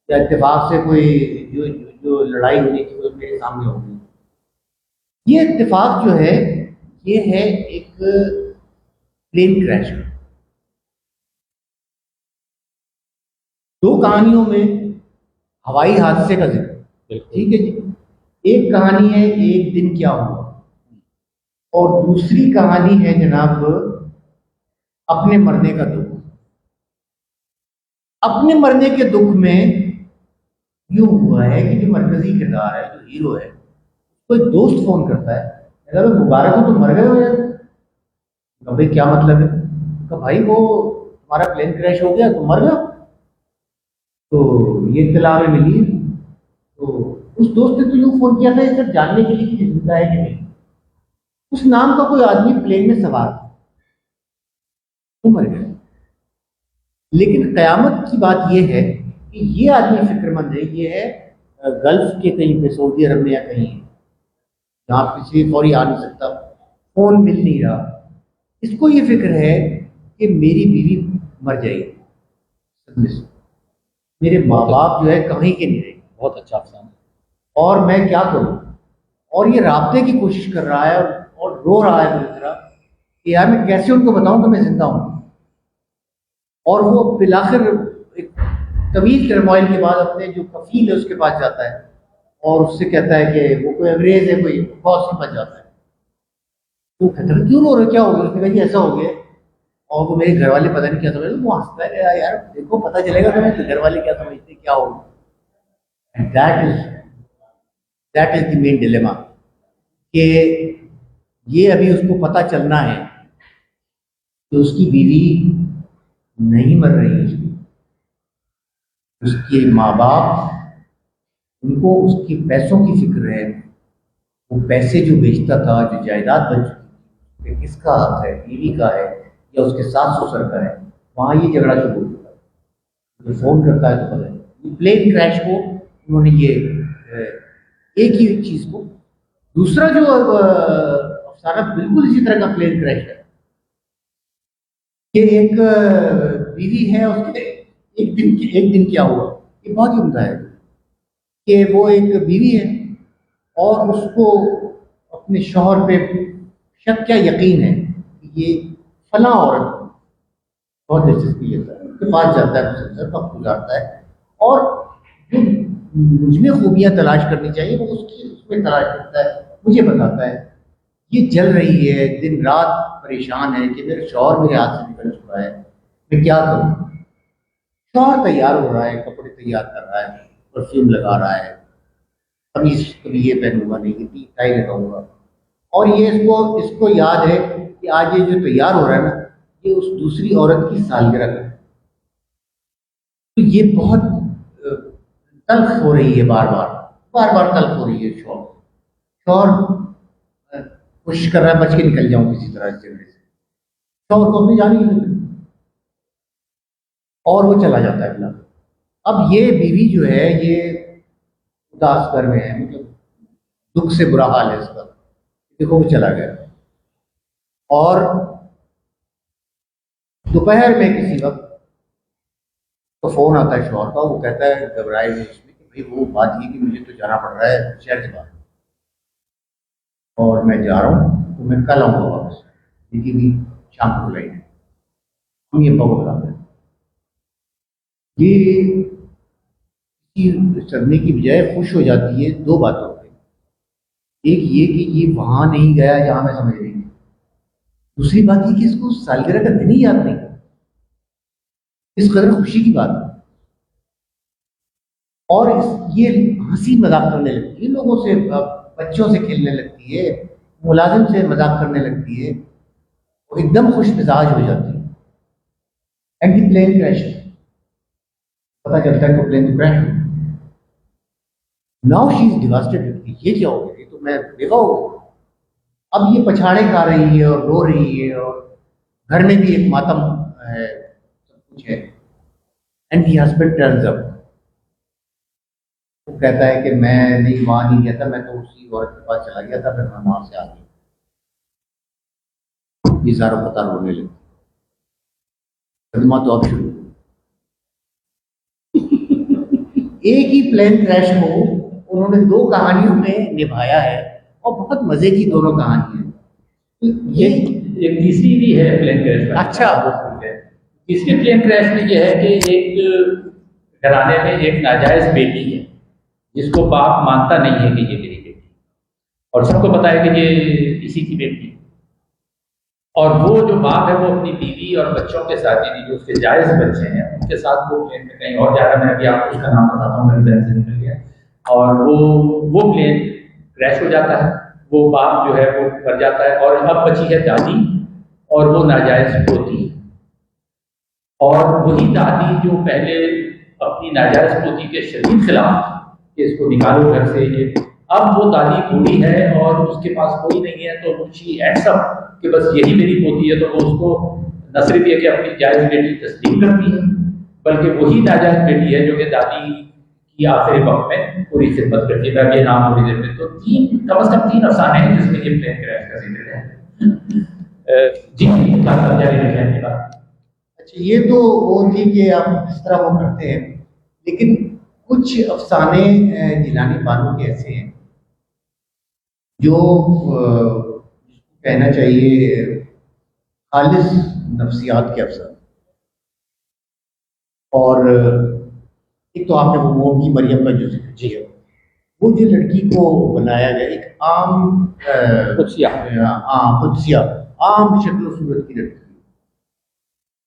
یا اتفاق سے کوئی جو لڑائی ہونی تھی وہ میرے سامنے ہو گئی. یہ اتفاق جو ہے یہ ہے ایک پلین کریش. 2 کہانیوں میں ہوائی حادثے کا ذکر، ٹھیک ہے جی. ایک کہانی ہے ایک دن کیا ہوا، اور دوسری کہانی ہے جناب اپنے مرنے کا دکھ. اپنے مرنے کے دکھ میں یوں ہوا ہے کہ جو مرکزی کردار ہے، جو ہیرو ہے، کوئی دوست فون کرتا ہے، اگر مبارک ہو تو مر گئے ہو یار. بھائی کیا مطلب ہے؟ کہ بھائی وہ تمہارا پلین کریش ہو گیا تو مر گیا. تو یہ اطلاع میں ملی. تو اس دوست نے تو یوں فون کیا تھا یہ سب جاننے کے لیے کہ زندہ ہے کہ نہیں. اس نام کا کوئی آدمی پلین میں سوار تھا، وہ مر گیا. لیکن قیامت کی بات یہ ہے کہ یہ آدمی فکر مند ہے، یہ ہے گلف کے کہیں پہ، سعودی عرب میں یا کہیں جہاں کسی فوری آ نہیں سکتا، فون مل نہیں رہا. اس کو یہ فکر ہے کہ میری بیوی مر جائے گی صدمے سے، میرے ماں باپ جو ہے کہیں کے نہیں رہے. بہت اچھا افسانہ. اور میں کیا کروں؟ اور یہ رابطے کی کوشش کر رہا ہے اور رو رہا ہے پوری طرح کہ یار میں کیسے ان کو بتاؤں کہ میں زندہ ہوں. اور وہ بالآخر ایک طویل ٹرموائل کے بعد اپنے جو کفیل ہے اس کے پاس جاتا ہے اور اس سے کہتا ہے کہ وہ کوئی انگریز ہے، کوئی فوج سے بچ جاتا ہے. تو کہتا ہے کیوں رو رہے، کیا ہو گیا؟ اس نے کہا جی ایسا ہو گیا. اور وہ میرے گھر والے پتہ نہیں کیا سمجھتے، وہ ہنستا ہے یار دیکھو پتہ چلے گا تمہیں گھر والے کیا سمجھتے کیا ہوگا. That is the main dilemma کہ یہ ابھی اس کو پتہ چلنا ہے کہ اس کی بیوی نہیں مر رہی ہے، اس کے ماں باپ، ان کو اس کے پیسوں کی فکر ہے. وہ پیسے جو بیچتا تھا، جو جائیداد بن چکی تھی، کس کا حق ہے، بیوی کا ہے یا اس کے ساس سسر کا ہے؟ وہاں یہ جھگڑا شروع ہوتا ہے. جو فون کرتا ہے تو پتہ ہے پلین کریش کو انہوں نے یہ ایک ہی چیز کو. دوسرا جو افسانہ بالکل اسی طرح کا پلین کریش ہے کہ ایک بیوی ہے، اس کے ایک دن کیا ہوا. یہ بہت ہی عمدہ ہے کہ وہ ایک بیوی ہے اور اس کو اپنے شوہر پہ شک کیا یقین ہے کہ یہ فلاں عورت بہت دلچسپی لیتا ہے، اس کے پاس جاتا ہے، مسلسل وقت گزارتا ہے اور جو مجھ میں خوبیاں تلاش کرنی چاہیے وہ اس میں تلاش کرتا ہے. مجھے بتاتا ہے یہ جل رہی ہے، دن رات پریشان ہے کہ میرا شوہر میرے ہاتھ سے نکل چکا ہے، میں کیا کروں. شوہر تیار ہو رہا ہے، کپڑے تیار کر رہا ہے، پرفیوم لگا رہا ہے، کبھی یہ پہنوں گا، نہیں کبھی ٹائی لگاؤں گا. اور یہ اس کو یاد ہے کہ آج یہ جو تیار ہو رہا ہے نا یہ اس دوسری عورت کی سالگرہ ہے. تو یہ بہت تلخ ہو رہی ہے، بار بار تلخ ہو رہی ہے. شوہر کوشش کر رہا ہے بچ کے نکل جاؤں کسی طرح اس جگہ سے، شوہر کو اپنی جانی نہیں ملتی اور وہ چلا جاتا ہے بلا. اب یہ بیوی جو ہے یہ اداس گھر میں ہے، مطلب دکھ سے برا حال ہے اس کا. دیکھو وہ چلا گیا اور دوپہر میں کسی وقت تو فون آتا ہے شوہر کا. وہ کہتا ہے گھبرائے ہوئے اس میں کہ بھائی وہ بات یہ کہ مجھے تو جانا پڑ رہا ہے شہر کے باہر اور میں جا رہا ہوں، تو میں کل آؤں گا واپس. لیکن بھی شام کو لائیں گے ہم یہ بہت بتاتے ہیں. یہ چڑھنے کی بجائے خوش ہو جاتی ہے دو باتوں پہ. ایک یہ کہ یہ وہاں نہیں گیا جہاں میں سمجھ رہی ہوں. دوسری بات یہ کہ اس کو سالگرہ کا دن ہی یاد نہیں کرتا. اس قدر خوشی کی بات ہے. اور یہ ہنسی مذاق کرنے لگتی ہے لوگوں سے، بچوں سے کھیلنے لگتی ہے، ملازم سے مذاق کرنے لگتی ہے، وہ ایک دم خوش مزاج ہو جاتی ہے. اینڈ دی پلین کریش، پتا چلتا ہے کہ پلین تو کریش ہو. ناؤ شی از ڈیواسٹیڈ. یہ کیا ہو گیا، یہ تو میں بیوہ ہو گیا. اب یہ پچھاڑے کھا رہی ہے اور رو رہی ہے اور گھر میں بھی ایک ماتم ہے، سب کچھ ہے. اینڈ دی ہسبینڈ ٹرنز اپ. وہ کہتا ہے کہ میں نہیں وہاں نہیں گیا تھا، میں تو اسی عورت کے پاس چلا گیا تھا، پھر میں وہاں سے آ گیا. یہ سارا پتہ رونے لگے. صدمہ تو اب شروع. ایک ہی پلین کریش کو انہوں نے دو کہانیوں میں نبھایا ہے اور بہت مزے کی دونوں کہانی ہیں. یہ ایک تیسری بھی ہے پلین کریش میں. اچھا. تیسری پلین کریش میں یہ ہے کہ ایک گھرانے میں ایک ناجائز بیٹی ہے جس کو باپ مانتا نہیں ہے کہ یہ میری بیٹی، اور سب کو پتا ہے کہ یہ اسی کی بیٹی ہے، اور وہ جو باپ ہے وہ اپنی بیوی اور بچوں کے ساتھ، یعنی جو اس کے جائز بچے ہیں ان کے ساتھ وہ پلین میں کہیں اور جا رہا ہے، میں ابھی آپ کو اس کا نام بتاتا ہوں، میرے ذہن سے نکل گیا، اور وہ پلین کریش ہو جاتا ہے، وہ باپ جو ہے وہ مر جاتا ہے، اور اب بچی ہے دادی اور وہ ناجائز پوتی، اور وہی دادی جو پہلے اپنی ناجائز پوتی کے شدید خلاف کہ اس کو نکالو گھر سے، یہ اب وہ دادی بوڑھی ہے اور اس کے پاس کوئی نہیں ہے، تو شی ایڈس اپ کہ بس یہی میری پوتی ہے، تو وہ اس کو نہ صرف یہ کہ اپنی جائز بیٹی تسلیم کرتی ہے، بلکہ وہی ناجائز بیٹی ہے جو کہ دادی کی آخری وقت میں پوری خدمت کرتی ہے۔ میں یہ نام تھوڑی دیر میں، تو کم از کم 3 افسانے ہیں جس میں یہ پلین کریش کا ذکر ہے۔ جی جاری رکھیں بات۔ اچھا، یہ تو وہ تھی کہ آپ اس طرح وہ کرتے ہیں، لیکن کچھ افسانے جیلانی بانو کے ایسے ہیں جو کہنا چاہیے خالص نفسیات کے افسانے، اور ایک تو آپ نے وہ موم کی مریم کا جو ذکر کیا، وہ جو لڑکی کو بنایا گیا ایک عام قدسیہ قدسیہ، عام شکل و صورت کی لڑکی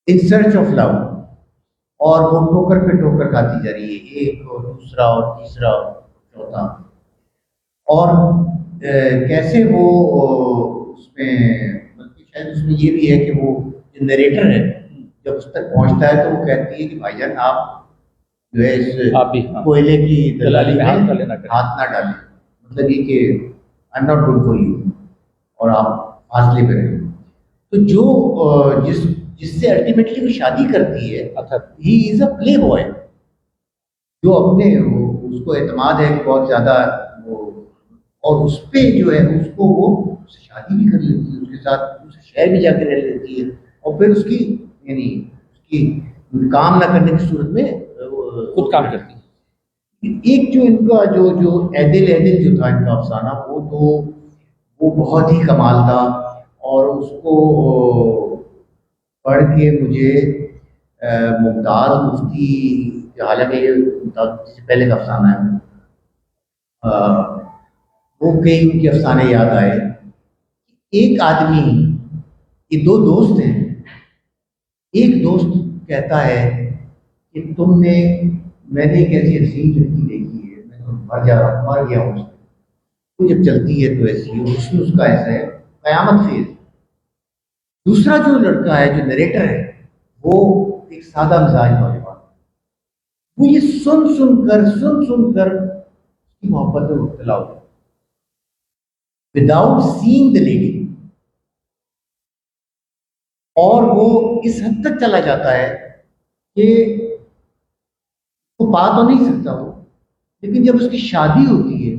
ان سرچ آف لو، اور وہ ٹوکر پہ ٹوکر کھاتی جا رہی ہے، ایک اور دوسرا اور تیسرا اور چوتھا، اور کیسے وہ اس میں بلکہ شاید اس میں یہ بھی ہے کہ وہ جو نریٹر ہے جب اس تک پہنچتا ہے تو وہ کہتی ہے کہ بھائی جان آپ جو ہے اس کوئلے کی دلالی میں ہاتھ نہ ڈالیں، مطلب یہ کہ I am not good for you, اور آپ فاصلے پہ رہیں۔ تو جو جس سے الٹیمیٹلی وہ شادی کرتی ہے، ہی از اے پلے بوائے، جو اپنے اس کو اعتماد ہے کہ بہت زیادہ وہ، اور اس پہ جو ہے اس کو وہ شادی بھی کر لیتی ہے، اس کے ساتھ اسے شہر بھی جا کے رہ لیتی ہے، اور پھر اس کی یعنی اس کی کام نہ کرنے کی صورت میں خود کام کرتی ہے۔ ایک جو ان کا جو عدل جو تھا ان کا افسانہ، وہ بہت ہی کمال تھا، اور اس کو پڑھ کے مجھے ممتاز مفتی، حالانکہ یہ ممتاز مفتی سے پہلے کا افسانہ ہے، وہ کئی ان کے افسانے یاد آئے۔ ایک آدمی، یہ 2 دوست ہیں، ایک دوست کہتا ہے کہ میں نے ایک ایسی حسین لڑکی دیکھی ہے، میں تو مر گیا ہوں، وہ جب چلتی ہے تو ایسی ہے، حسن اس کا ایسا ہے قیامت خیز۔ دوسرا جو لڑکا ہے جو نریٹر ہے وہ ایک سادہ مزاج نوجوان، وہ یہ سن کر اس کی محبت میں مبتلا ہو گیا وداؤٹ سینگ دا لیڈی، اور وہ اس حد تک چلا جاتا ہے کہ وہ پا تو نہیں سکتا وہ، لیکن جب اس کی شادی ہوتی ہے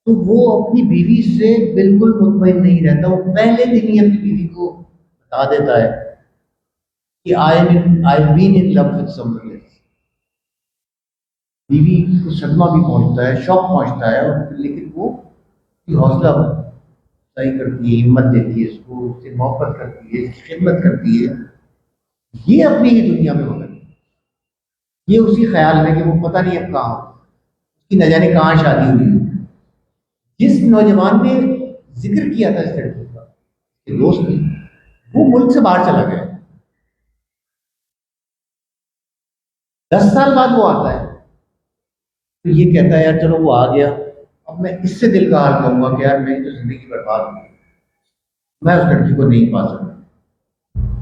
تو وہ اپنی بیوی سے بالکل مطمئن نہیں رہتا، وہ پہلے دن ہی اپنی بیوی کو بتا دیتا ہے کہ I've been in love with someone else۔ بیوی کو صدمہ بھی پہنچتا ہے، شوق پہنچتا ہے، لیکن وہ حوصلہ افزائی کرتی ہے، ہمت دیتی ہے، اس کو اس سے محبت کرتی ہے، اس کی خدمت کرتی ہے، یہ اپنی ہی دنیا میں مگن، یہ اسی خیال میں کہ وہ پتہ نہیں اب کہاں اس کی نہ جانے کہاں شادی ہوئی۔ جس نوجوان نے ذکر کیا تھا اس لڑکی کا، کہ دوست نے، وہ ملک سے باہر چلا گیا، 10 سال بعد وہ آتا ہے، تو یہ کہتا ہے یار چلو وہ آ گیا، اب میں اس سے دل کا حال کہوں گا کہ یار میری تو زندگی برباد ہو گئی، میں اس لڑکی کو نہیں پا سکتا۔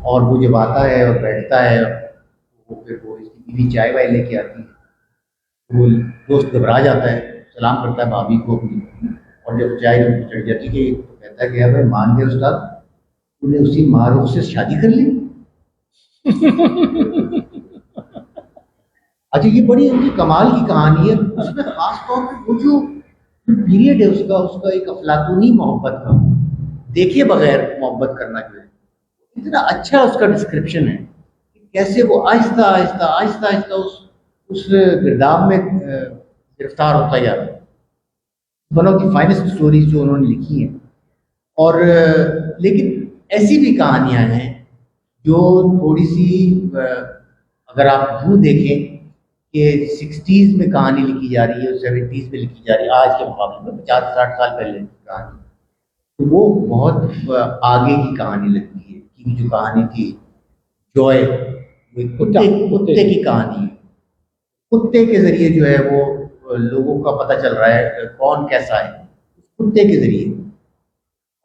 اور وہ جب آتا ہے اور بیٹھتا ہے، پھر وہ اس کی بیوی چائے وائے لے کے آتی ہے، وہ دوست گھبرا جاتا ہے، سلام کرتا ہے بھابھی کو اپنی، اور جب چائے چڑھ جاتی ہے تو کہتا ہے کہ یار بھائی مان گیا استاد، تو نے اسی معروف سے شادی کر لی۔ اچھا، یہ بڑی ان کی کمال کی کہانی ہے، اس میں خاص طور پہ وہ جو پیریڈ ہے اس کا ایک افلاطونی محبت کا، دیکھے بغیر محبت کرنا جو ہے، اتنا اچھا اس کا ڈسکرپشن ہے کہ کیسے وہ آہستہ آہستہ اس گرداب میں گرفتار ہوتا جا رہا ہے۔ One of the finest stories جو انہوں نے لکھی ہیں، اور لیکن ایسی بھی کہانیاں ہیں جو تھوڑی سی اگر آپ یوں دیکھیں کہ 60s میں کہانی لکھی جا رہی ہے اور 70s میں لکھی جا رہی ہے، آج کے مقابلے میں 50-60 سال پہلے کی کہانی، تو وہ بہت آگے کی کہانی لگتی ہے کہ جو کہانی تھی جوئے، کتے کی کہانی ہے، کتے کے ذریعے جو ہے وہ لوگوں کا پتہ چل رہا ہے کون کیسا ہے کتے کے ذریعے.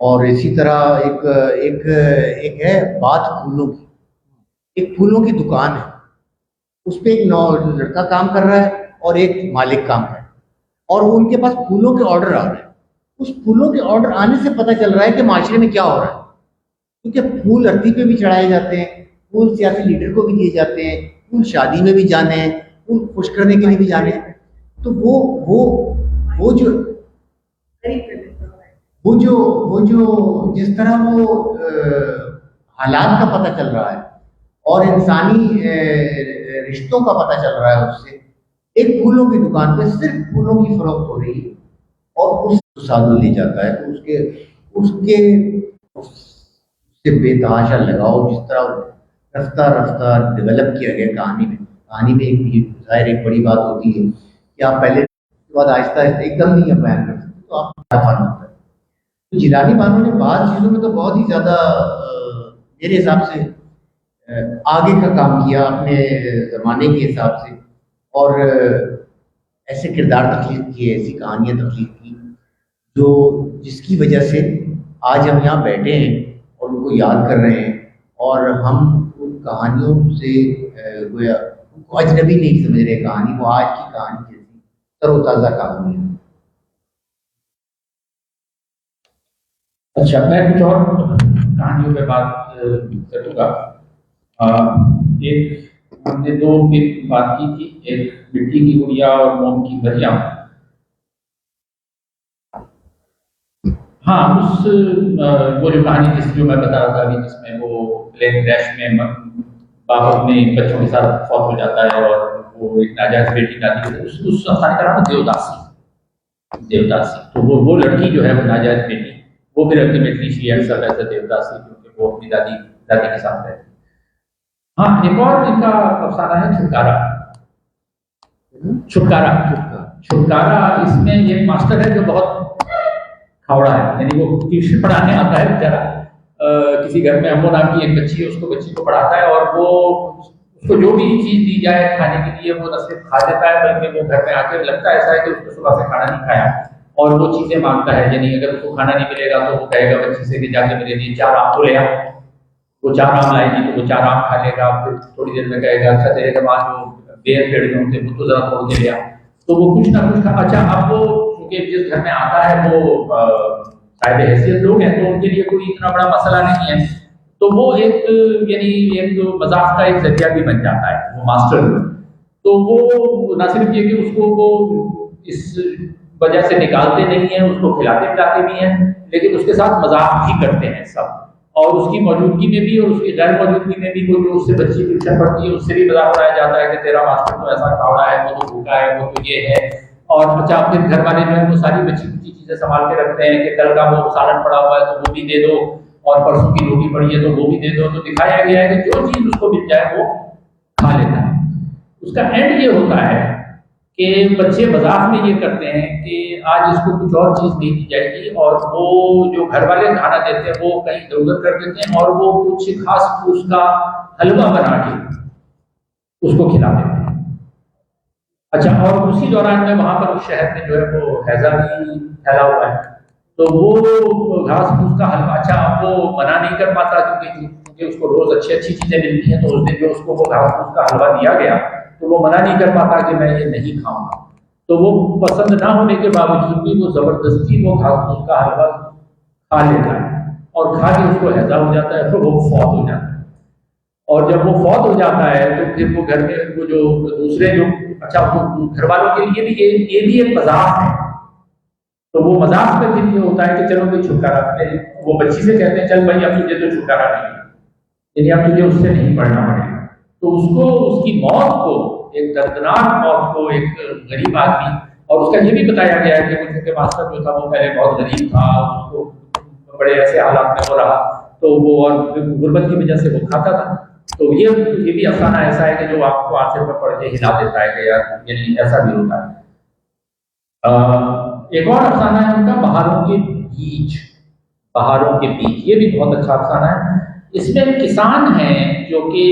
اور اسی طرح ایک ہے بات پھولوں کی، ایک پھولوں کی دکان ہے، اس پہ ایک لڑکا کام کر رہا ہے اور ایک مالک کام کر رہا ہے، اور وہ ان کے پاس پھولوں کے آرڈر آ رہے ہیں. اس پھولوں کے آرڈر آنے سے پتہ چل رہا ہے کہ معاشرے میں کیا ہو رہا ہے، کیونکہ پھول دھرتی پہ بھی چڑھائے جاتے ہیں، پھول سیاسی لیڈر کو بھی دیے جاتے ہیں، پھول شادی میں بھی جانے ہیں، پھول خوش کرنے کے لیے بھی جانے ہیں. تو وہ جو جس طرح وہ حالات کا پتہ چل رہا ہے اور انسانی رشتوں کا پتہ چل رہا ہے، اس سے ایک پھولوں کی دکان پہ صرف پھولوں کی فروخت ہو رہی ہے اور اس سادھو لے جاتا ہے تو اس سے بے تحاشا لگاؤ جس طرح رفتہ رفتہ ڈیولپ کیا گیا کہانی میں ایک ظاہر ایک بڑی بات ہوتی ہے کہ آپ پہلے اس کے بعد آہستہ آہستہ ایک دم نہیں بیان کر سکتے، تو آپ کا فن ہوتا ہے. تو جیلانی بانو نے بعض چیزوں میں تو بہت ہی زیادہ میرے حساب سے آگے کا کام کیا اپنے زمانے کے حساب سے، اور ایسے کردار تخلیق کیے، ایسی کہانیاں تخلیق کی جس کی وجہ سے آج ہم یہاں بیٹھے ہیں اور ان کو یاد کر رہے ہیں، اور ہم ان کہانیوں سے گویا ان کو اجنبی نہیں سمجھ رہے. کہانی وہ آج کی کہانی جیسی تر و تازہ کہانی ہے. اچھا، میں کچھ اور کہانیوں پہ بات کروں گا. ایک ہم نے دو بات کی تھی، ایک مٹی کی گڑیا اور موم کی دریا. ہاں، وہ جو کہانی جو میں بتا رہا تھا ابھی، جس میں وہ پلین کریش میں باپ اپنے بچوں کے ساتھ فوت ہو جاتا ہے اور وہ ایک ناجائز بیٹی لاتی ہے، اس افسانے کا نام دیوداسی. تو وہ لڑکی جو ہے وہ ناجائز بیٹی، وہ پھر ultimately she ends up as a devadasi, کیونکہ وہ اپنی دادی کے ساتھ رہتی. ہاں، ایک اور ان کا افسانہ ہے چھٹکارا. اس میں یہ ماسٹر ہے جو بہت کھاوڑا ہے، یعنی وہ ٹیوشن پڑھانے آتا ہے بیچارہ. کسی گھر میں امو نام کی ایک بچی ہے، بچی کو پڑھاتا ہے، اور وہ اس کو جو بھی چیز دی جائے کھانے کے لیے وہ نہ صرف کھا لیتا ہے بلکہ وہ گھر میں آ کے لگتا ایسا ہے کہ اس کو صبح سے کھانا نہیں کھایا، اور وہ چیزیں مانگتا ہے. یعنی اگر اس کو کھانا نہیں ملے گا تو وہ کہے گا بچی سے کہ جا کے میرے لیے 4 آم تو لے آ. وہ 4 آم لائے گی تو وہ 4 آم کھا لے گا. پھر تھوڑی دیر میں کہے گا اچھا تیرے کے بعد جو بیر پیڑ میں ہوتے وہ تو ذرا توڑ کے لے آ. تو وہ کچھ نہ کچھ اچھا، اب وہ چونکہ جس گھر میں آتا ہے وہ صاحب حیثیت لوگ ہیں تو ان کے لیے کوئی اتنا بڑا مسئلہ نہیں ہے، تو وہ ایک مذاق کا ایک ذریعہ بھی بن جاتا ہے وہ ماسٹر. تو وہ نہ صرف یہ کہ اس کو وہ اس وجہ سے نکالتے نہیں ہیں، اس کو کھلاتے پلاتے بھی ہیں، لیکن اس کے ساتھ مذاق بھی کرتے ہیں سب. اور اس کی موجودگی میں بھی اور اس کی غیر موجودگی میں بھی کوئی جو اس سے بچی ٹیوشن پڑھتی ہے اس سے بھی مذاق اڑایا جاتا ہے کہ تیرا ماسٹر تو ایسا کھاوڑا ہے، وہ تو بھوکا ہے، وہ تو یہ ہے. اور اچھا، پھر گھر والے جو ہے وہ ساری بچی چیزیں سنبھال کے رکھتے ہیں کہ کل کا وہ سالن پڑا ہوا ہے تو وہ بھی دے دو، اور پرسوں کی روٹی پڑی ہے تو وہ بھی دے دو. تو دکھایا گیا ہے کہ جو چیز اس کو مل جائے وہ کھا لیتا ہے. اس کا اینڈ یہ ہوتا ہے کہ بچے مذاق میں یہ کرتے ہیں کہ آج اس کو کچھ اور چیز نہیں دی جائے گی، اور وہ جو گھر والے کھانا دیتے ہیں وہ کہیں ادھر ادھر کر دیتے ہیں، اور وہ کچھ خاص اس کا حلوہ بنا کے اس کو کھلا دیتے ہیں. اچھا، اور اسی دوران میں وہاں پر اس شہر میں جو ہے وہ ہیضہ بھی پھیلا ہوا ہے، تو وہ گھاس پھوس کا حلوہ، اچھا اب وہ منع نہیں کر پاتا کیونکہ اس کو روز اچھی چیزیں ملتی ہیں، تو اس دن جو اس کو وہ گھاس پھوس کا حلوہ دیا گیا تو وہ منع نہیں کر پاتا کہ میں یہ نہیں کھاؤں گا. تو وہ پسند نہ ہونے کے باوجود بھی وہ زبردستی وہ گھاس پھوس کا حلوہ کھا لیتا ہے، اور کھا کے اس کو ہیضہ ہو جاتا ہے، پھر وہ فوت ہو جاتا ہے. اور جب وہ فوت ہو جاتا ہے تو پھر وہ گھر میں وہ جو دوسرے جو اچھا گھر والوں کے لیے بھی یہ بھی ایک مذاق ہے. تو وہ مذاق میں پھر یہ ہوتا ہے کہ چلو بھائی چھٹکارا، وہ بچی سے کہتے ہیں چل بھائی اب تجھے تو چھٹکارا نہیں ہے، یعنی اب تجھے اس سے نہیں پڑھنا پڑے گا. تو اس کو اس کی موت کو، ایک دردناک موت کو، ایک غریب آدمی، اور اس کا یہ بھی بتایا گیا ہے کہ کیونکہ ماسٹر جو تھا وہ پہلے بہت غریب تھا، اس کو بڑے ایسے حالات میں ہو رہا تو وہ اور غربت کی وجہ سے وہ کھاتا تھا. تو یہ بھی افسانہ ایسا ہے کہ جو آپ کو آنسر پر پڑھ کے ہلا دیتا ہے کہ یار یعنی ایسا بھی ہوتا ہے۔ ایک اور افسانہ ہے ان کا بہاروں کے بیچ، بہاروں کے بیچ، یہ بھی بہت اچھا افسانہ ہے۔ اس میں کسان ہیں جو کہ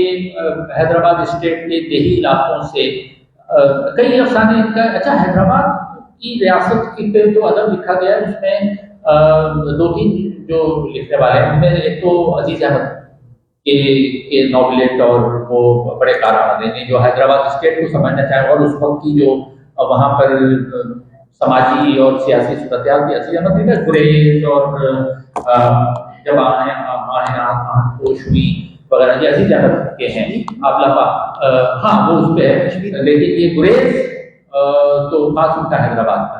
حیدرآباد اسٹیٹ کے دیہی علاقوں سے کئی افسانے ان کا، اچھا حیدرآباد کی ریاست کی پہ جو ادب لکھا گیا ہے اس میں دو تین جو لکھنے والے ہیں ان میں ایک تو عزیز احمد کے ناولٹ اور وہ بڑے کارآمد ہیں جو حیدرآباد اسٹیٹ کو سمجھنا چاہیں، اور اس وقت کی جو وہاں پر سماجی اور سیاسی صورتحال بھی عزیز احمد نے گریز اور جب پوش ہوئی وغیرہ یہ عزیز احمد کے ہیں آپ لفا، ہاں وہ اس پہ ہے، لیکن یہ گریز تو خاص ان کا حیدرآباد کا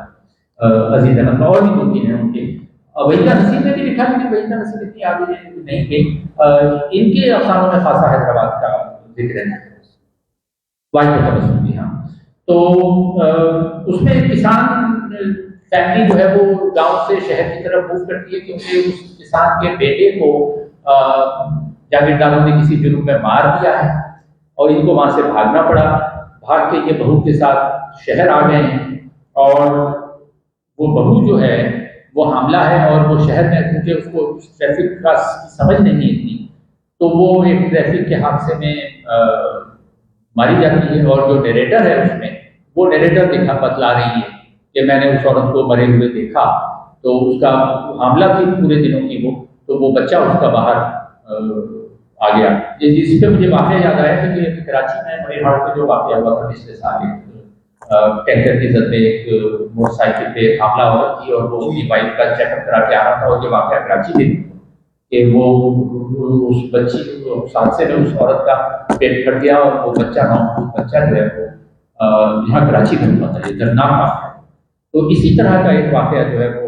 عزیز احمد اور بھی دو تین ہیں ان کے۔ وحیدہ نصیر نے بھی لکھا، لیکن وحیدہ نصیر اتنی آگے نہیں گئی، ان کے افسانوں میں خاصا حیدرآباد کا ذکر ہے، واحد تبسم بھی۔ ہاں تو اس میں کسان فیملی جو ہے وہ گاؤں سے شہر کی طرف موو کرتی ہے کیونکہ اس کسان کے بیٹے کو جاگیرداروں نے کسی جرم میں مار دیا ہے اور ان کو وہاں سے بھاگنا پڑا۔ بھاگ کے یہ بہو کے ساتھ شہر آ گئے ہیں اور وہ بہو جو ہے وہ حاملہ ہے اور وہ شہر میں کیونکہ اس کو ٹریفک کا سمجھ نہیں اتنی تو وہ ایک ٹریفک کے حادثے میں ماری جاتی ہے، اور جو نیریٹر ہے اس میں وہ نیریٹر بتلا رہی ہے کہ میں نے اس عورت کو مرے ہوئے دیکھا، تو اس کا حاملہ تھی پورے دنوں کی وہ، تو وہ بچہ اس کا باہر آ گیا۔ جس پہ مجھے واقعہ یاد آیا کہ کراچی میں مرے ہاڑ پہ جو واقعہ ہوا تھا پچھلے سال، ٹینکر کی زد میں ایک موٹر سائیکل پہ حاملہ عورت تھی اور وہ اپنی وائف کا چیک اپ کرا کے آ رہا تھا، اور یہ واقعہ کراچی میں کہ وہ اس بچی اس حادثے میں اس عورت کا پیٹ پھٹ گیا اور وہ بچہ بچہ جو ہے وہ یہاں کراچی میں ہوا تھا۔ یہ دردناک واقعہ ہے۔ تو اسی طرح کا ایک واقعہ جو ہے وہ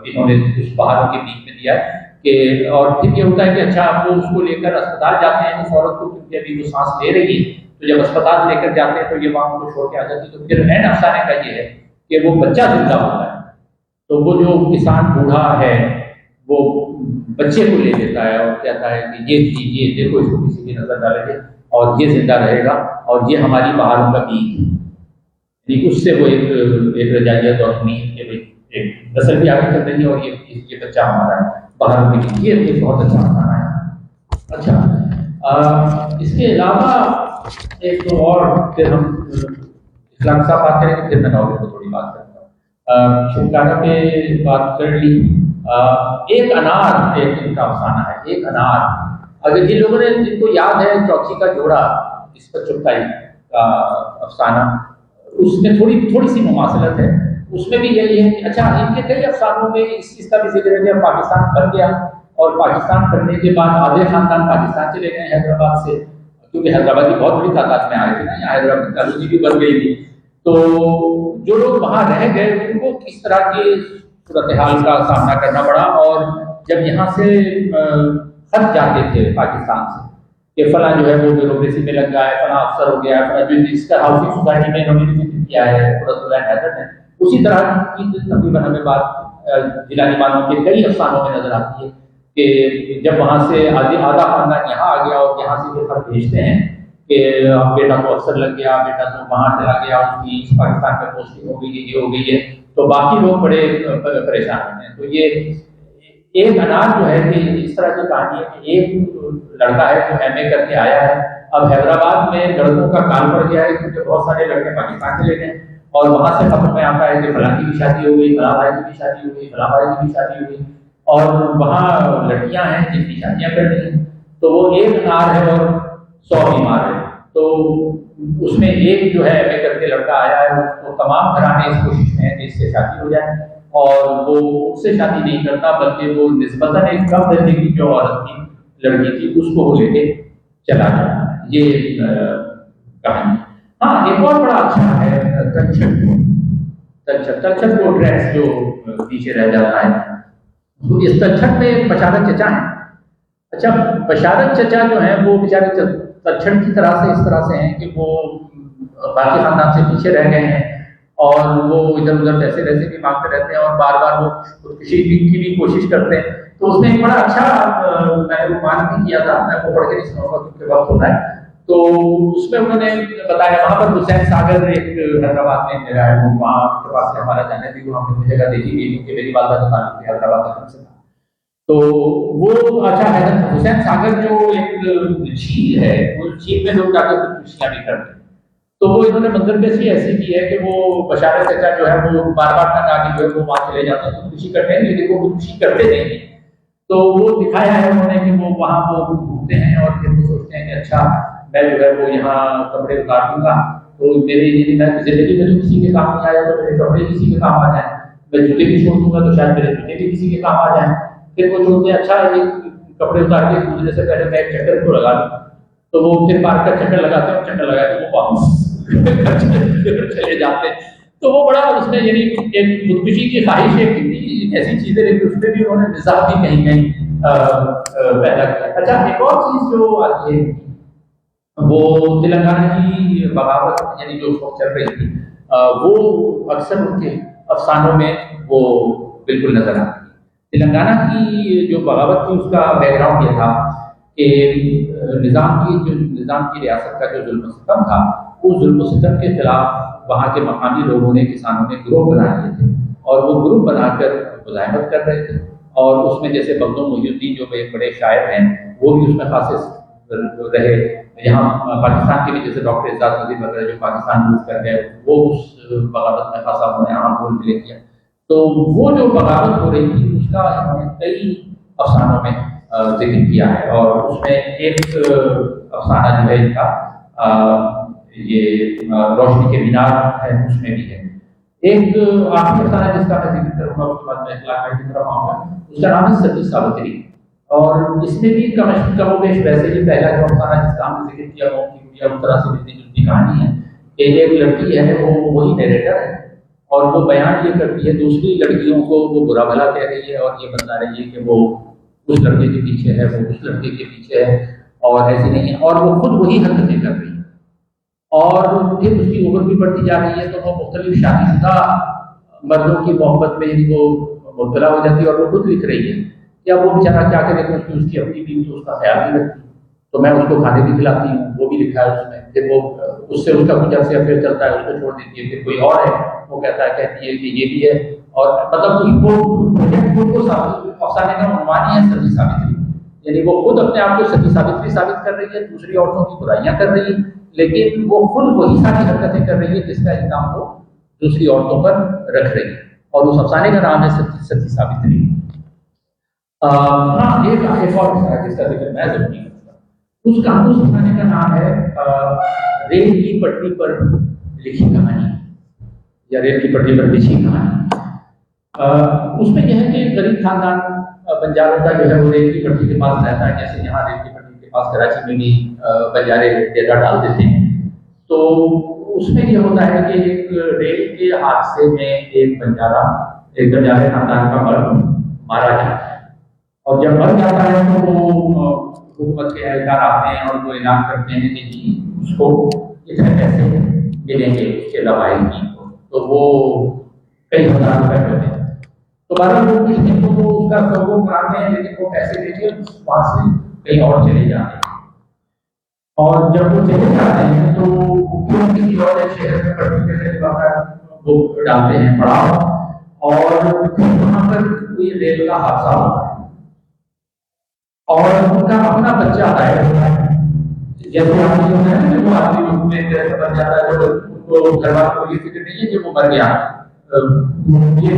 انہوں نے اس بہاروں کے بیچ میں دیا ہے کہ، اور پھر یہ ہوتا ہے کہ اچھا وہ اس کو لے کر اسپتال جاتے ہیں اس عورت کو، کیونکہ ابھی وہ سانس لے رہی ہے، تو جب اسپتال لے کر جاتے ہیں تو یہ وہاں کو چھوڑ کے آ جاتی ہے۔ تو پھر این افسانے کا یہ ہے کہ وہ بچہ زندہ ہوتا ہے، تو وہ جو کسان بوڑھا ہے وہ بچے کو لے لیتا ہے اور کہتا ہے کہ یہ دیکھو اس کو کسی کی نظر ڈالیں گے اور یہ زندہ رہے گا اور یہ ہماری بہاروں کا بیج ہے۔ یعنی اس سے وہ ایک رجائیت اور امید کہ ایک نسل بھی آگے چل رہی ہے اور یہ بچہ ہمارا ہے بہاروں کے بیج۔ یہ ایک بہت اچھا افسانہ ہے۔ اچھا اس کے علاوہ ایک تو اور پھر ہم اسلام صاحب بات کریں گے، پھر میں ناول کو تھوڑی بات کرتا ہوں۔ شکارہ پہ بات کر لی۔ ایک انار ایک ان کا افسانہ ہے، ایک انار۔ اگر یہ لوگوں نے جن کو یاد ہے چوکی کا جوڑا، اس پر چپتائی کا افسانہ، اس میں تھوڑی سی مماثلت ہے۔ اس میں بھی یہی ہے کہ اچھا ان کے کئی افسانوں میں اس چیز کا بھی ذکر ہے کہ پاکستان بن گیا اور پاکستان بننے کے بعد آدھے خاندان پاکستان چلے گئے حیدرآباد سے، کیونکہ حیدرآبادی بہت بڑی تعداد میں آئے تھے نا، یہاں حیدرآباد کالونی بھی بن گئی تھی۔ تو جو لوگ وہاں رہ گئے ان کو کس طرح کی صورتحال کا سامنا کرنا پڑا، اور جب یہاں سے خط جاتے تھے پاکستان سے کہ فلاں جو ہے وہ بیوروکریسی میں لگ گیا ہے، فلاں افسر ہو گیا ہے، جو جس کا ہاؤسنگ سوسائٹی میں انہوں نے ذکر کیا ہے حیدر نے، اسی طرح کی تقریباً ہمیں بات جیلانی بانو کے کئی افسانوں میں نظر آتی ہے کہ جب وہاں سے آدھا خاندان یہاں آ گیا اور یہاں سے وہ خط بھیجتے ہیں کہ بیٹا تو افسر لگ گیا، بیٹا تو وہاں چلا گیا، اس کی پاکستان میں پوسٹنگ ہو گئی ہے، یہ ہو گئی ہے، تو باقی لوگ بڑے پریشان ہوتے ہیں۔ تو یہ ایک انار جو ہے کہ اس طرح کی کہانی ہے کہ ایک لڑکا ہے جو ایم اے کر کے آیا ہے، اب حیدرآباد میں لڑکوں کا کال پڑ گیا ہے کیونکہ بہت سارے لڑکے پاکستان چلے گئے، اور وہاں سے خبر میں آتا ہے کہ فلاں کی بھی شادی ہو گئی، فلاں بھائی کی بھی شادی ہو گئی، فلاں بھائی کی بھی شادی ہو گئی، اور وہاں لڑکیاں ہیں جن کی شادیاں کرنی ہیں، تو وہ ایک انار ہے اور 100 بیمار ہے۔ تو اس میں ایک جو ہے ایم اے کر کے لڑکا آیا ہے، اس کو تمام گھرانے اس کوشش میں ہیں کہ اس سے شادی ہو جائے، اور وہ اس سے شادی نہیں کرتا بلکہ وہ نسبتاً ایک کم درجے کی جو عورت تھی، لڑکی تھی، اس کو وہ لے کے چلا جاتا ہے۔ یہ کہانی۔ ہاں ایک اور بڑا اچھا ہے تلچھٹ کو ڈریس جو پیچھے رہ جاتا ہے، تو اس تلچھٹ میں بشارت چچا ہیں۔ اچھا بشارت چچا جو ہیں وہ بیچارے تلچھٹ کی طرح سے اس طرح سے ہیں کہ وہ باقی خاندان سے پیچھے رہ گئے ہیں، اور وہ ادھر ادھر پیسے بھی مانگتے رہتے ہیں، اور بار بار وہ خودکشی کی بھی کوشش کرتے ہیں، تو اس نے ایک بڑا اچھا میں نے وہ مان بھی کیا تھا، میں وہ پڑھ کے نہیں سناؤں گا کیونکہ وقت ہوتا ہے. تو اس میں انہوں نے بتایا وہاں پر حسین ساگر ایک حیدرآباد میں جگہ ہے، وہ وہاں کے پاس سے ہمارا جانے بھی وہ ہم نے جگہ دیکھی تھی کیونکہ میری والدہ کا تعلق حیدرآباد سے تھا. تو وہ اچھا حسین ساگر جو ایک جھیل ہے، اس جھیل میں لوگ جا کے خودکشیاں بھی کرتے ہیں. تو وہ انہوں نے منظر پیشی ایسی کی ہے کہ وہ بشار چچا جو ہے وہ بار بار تک آگے جو ہے وہ وہاں چلے جاتے ہیں خودکشی کرتے ہیں، لیکن وہ خودکشی کرتے نہیں ہیں. تو وہ دکھایا ہے انہوں نے کہ وہ وہاں وہ گھومتے ہیں اور پھر وہ سوچتے ہیں کہ اچھا میں جو ہے وہ یہاں کپڑے اتار دوں گا تو میری زندگی میں تو کسی کے کام نہیں آیا تو میرے کپڑے کسی کے کام آ جائیں، میں جوتے بھی چھوڑ دوں گا تو شاید میرے جوتے بھی کسی کے کام آ جائیں. پھر وہ سوچتے ہیں اچھا یہ کپڑے اتار کے گزرنے سے پہلے میں ایک چکر کو لگا دوں. تو وہ پھر پارک کا چکر لگاتے ہیں اور چکر لگا کے وہ واپس چلے جاتے ہیں. تو وہ بڑا اس میں یعنی ایک خودکشی کی خواہش ایک ایسی چیزیں لیکن اس میں بھی انہوں نے مزاح بھی کہیں کہیں پیدا کیا. اچھا ایک اور چیز جو آتی ہے وہ تلنگانہ کی بغاوت یعنی جو اس وقت چل رہی تھی وہ اکثر ان کے افسانوں میں وہ بالکل نظر آتی ہے. تلنگانہ کی جو بغاوت تھی اس کا بیک گراؤنڈ یہ تھا کہ نظام کی ریاست کا جو ظلم و ستم تھا اس ظلم و ستم کے خلاف وہاں کے مقامی لوگوں نے کسانوں نے گروہ بنا لیے تھے اور وہ گروہ بنا کر مزاحمت کر رہے تھے. اور اس میں جیسے بغدو محی الدین جو ایک بڑے شاعر ہیں وہ بھی اس میں خاص رہے. یہاں پاکستان کے بھی جیسے ڈاکٹر اعزاز نظیر وغیرہ جو پاکستان موو کر گئے وہ اس بغاوت میں خاصا انہوں نے اہم رول پلے کیا. تو وہ جو بغاوت ہو رہی تھی اس کا انہوں نے کئی افسانوں میں ذکر کیا ہے اور اس میں ایک افسانہ جو ہے ان کا یہ روشنی کے مینار ہے اس میں بھی ہے. ایک آخری افسانہ جس کا میں ذکر کروں گا اس کے بعد میں اخلاق کی طرف آؤں گا، اس کا نام ہے ستی ساوتری. اور اس میں بھی کم و بیش ویسے ہی پہلا جو افسانہ جس کا ہم نے ذکر کیا وہ کی گڑیا اس طرح سے ملتی جلتی کہانی ہے کہ ایک لڑکی ہے وہ وہی نیریٹر ہے اور وہ بیان یہ کرتی ہے دوسری لڑکیوں کو وہ برا بھلا کہہ رہی ہے اور یہ بتا رہی ہے کہ وہ اس لڑکے کے پیچھے ہے وہ اس لڑکے کے پیچھے ہے اور ایسی نہیں ہے اور وہ خود وہی حرکتیں کر رہی ہے. اور پھر اس کی عمر بھی بڑھتی جا رہی ہے تو وہ مختلف شادی شدہ مردوں کی محبت میں وہ مبتلا ہو جاتی ہے اور وہ خود لکھ رہی ہے کہ اب وہ بیچارہ کیا کرے کہ اس کی اپنی بیوی تو اس کا خیال نہیں رکھتی تو میں اس کو کھانے بھی کھلاتی ہوں وہ بھی لکھا ہے اس میں. پھر وہ اس سے اس کا کچھ عرصے افیئر چلتا ہے اس کو چھوڑ دیتی ہے. پھر کوئی اور ہے وہ کہتی ہے کہ یہ بھی ہے اور مطلب وہ افسانے کا عنوان ہی ہے ستی ساوتری. یعنی وہ خود اپنے آپ کو ستی ساوتری ثابت کر رہی ہے، دوسری عورتوں کی برائیاں کر رہی ہے لیکن وہ خود وہی ساری حرکتیں کر رہی ہے جس کا الزام وہ دوسری عورتوں پر رکھ رہی ہے اور اس افسانے کا نام ہے ستی ساوتری. ایک اور جس کا ذکر میں ضروری کروں گا اس افسانے کا نام ہے ریل کی پٹری پر لکھی کہانی یا ریل کی پٹری پر لکھی کہانی. اس میں یہ ہے کہ ایک غریب خاندان بنجاروں کا جو ہے وہ ریل کی پٹری کے پاس رہتا ہے جیسے یہاں ریل کی پٹری کے پاس کراچی میں بھی بنجارے ڈیرا ڈال دیتے ہیں. تو اس میں یہ ہوتا ہے کہ ایک ریل کے حادثے میں ایک بنجارے خاندان کا مرد مارا جاتا ہے اور جب مر جاتا ہے تو وہ حکومت کے اہلکار آتے ہیں اور وہ اعلان کرتے ہیں کہ جی اس کو اتنے پیسے ملیں گے اس کے لوائل کی تو وہ کئی ہزار روپئے ہوتے ہیں. تو بارہ لوگ کچھ دن کو اس کا سبو کراتے ہیں لیکن وہ پیسے لے کے وہاں سے کہیں اور چلے جاتے ہیں اور جب وہ چلے جاتے ہیں تو کسی اور شہر میں پڑھنے وہ ڈالتے ہیں پڑاؤ اور وہاں پر کوئی ریل کا حادثہ ہوتا ہے اور ان کا اپنا بچہ غائب ہوتا ہے. جیسے آدمی ہوتا ہے نا وہ آدمی میں جیسے بن جاتا ہے تو گھر والوں کو یہ فکر نہیں ہے کہ وہ مر گیا یہ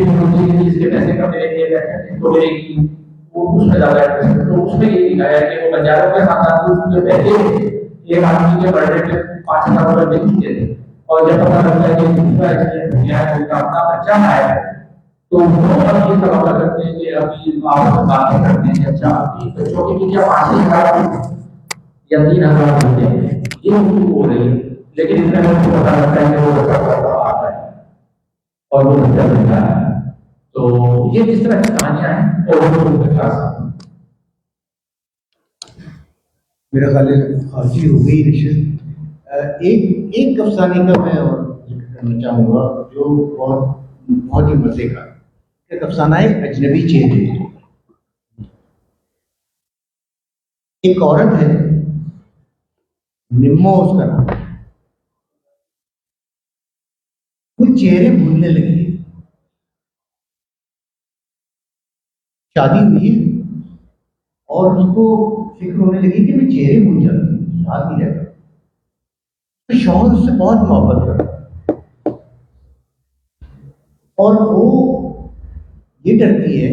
اس کے پیسے کا ملیں گے تو ملے گی وہ اس میں زیادہ انٹرسٹ. تو اس میں یہ دکھایا کہ وہ بنجاروں کے خاندان جو بیٹھے ایک آدمی کے برتھ ڈے پہ 5,000 روپئے دے چکے تھے اور جب پتا لگتا ہے کہ دوسرا ایکسیڈنٹ ہو گیا ہے ان کا اپنا بچہ آیا ہے تو وہ اب یہ سوال کرتے ہیں کہ ابھی آپ باتیں کرتے ہیں اچھا ابھی بچوں کے لیے 5,000 یا 3,000 ہوتے ہیں یہ گفتگو ہو رہی ہے لیکن اس میں مجھے پتا لگتا ہے کہ وہ بچہ آتا ہے اور وہ بچہ ملتا ہے. تو یہ کس طرح کی کہانیاں ہیں اور میرا خیال ہے خارجی ہو گئی رشد. ایک افسانے کا میں اور ذکر کرنا چاہوں گا جو بہت ہی مزے کا ایک افسانہ ہے اجنبی چہرے. ایک عورت ہے, نمو اس کا نام, وہ چہرے بھولنے لگی ہے. شادی ہوئی ہے اور اس کو فکر ہونے لگی کہ میں چہرے بھول جاتی ہوں, یاد نہیں رہتا. تو شوہر اس سے بہت محبت کرتا اور وہ یہ ڈرتی ہے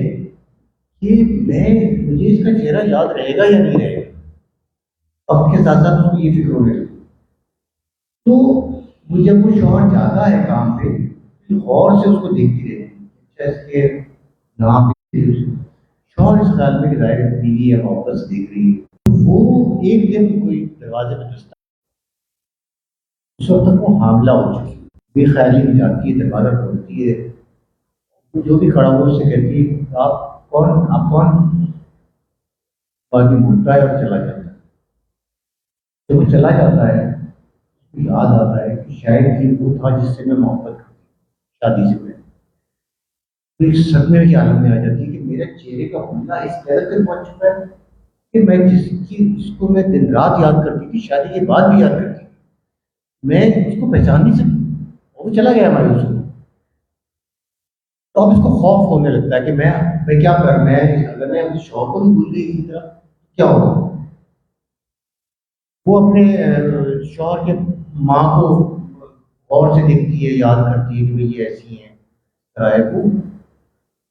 کہ مجھے اس کا چہرہ یاد رہے گا یا نہیں رہے گا. اب کے ساتھ ساتھ اس کو یہ فکر ہونے لگی. تو وہ جب وہ شوہر جاتا ہے کام پہ, غور سے اس کو دیکھتی رہتی, اس کے نام پہ شوہر اس خیال میں کہ ظاہر بیوی ہے, محبت سے دیکھ رہی ہے. وہ ایک دن کوئی دروازے پہ دستک, اس وقت تک وہ حاملہ ہو چکی, بے خیالی میں جاتی ہے, دروازہ کھولتی ہے, جو بھی کھڑا ہوا اس سے کہتی ہے آپ کون. باقی مڑتا ہے اور چلا جاتا ہے. جب وہ چلا جاتا ہے یاد آتا ہے کہ شاید یہ وہ تھا جس سے میں محبت کرتی شادی سے پہلے. تو ایک صدمے کے عالم میں آ جاتی ہے کہ میرا چہرے کا بھولنا اس قدر تک پہنچ چکا ہے کہ میں جس کو میں دن رات یاد کرتی تھی, شادی کے بعد بھی یاد کرتی تھی, میں اس کو پہچان نہیں سکتی. وہ چلا گیا مایوس ہو. تو اب اس کو خوف ہونے لگتا ہے کہ میں کیا کر, اگر میں اپنے شوہر کو بھی بھول گئی اسی طرح کیا ہوگا. وہ اپنے شوہر کے ماں کو غور سے دیکھتی ہے, یاد کرتی ہے کہ بھائی یہ ایسی ہیں. وہ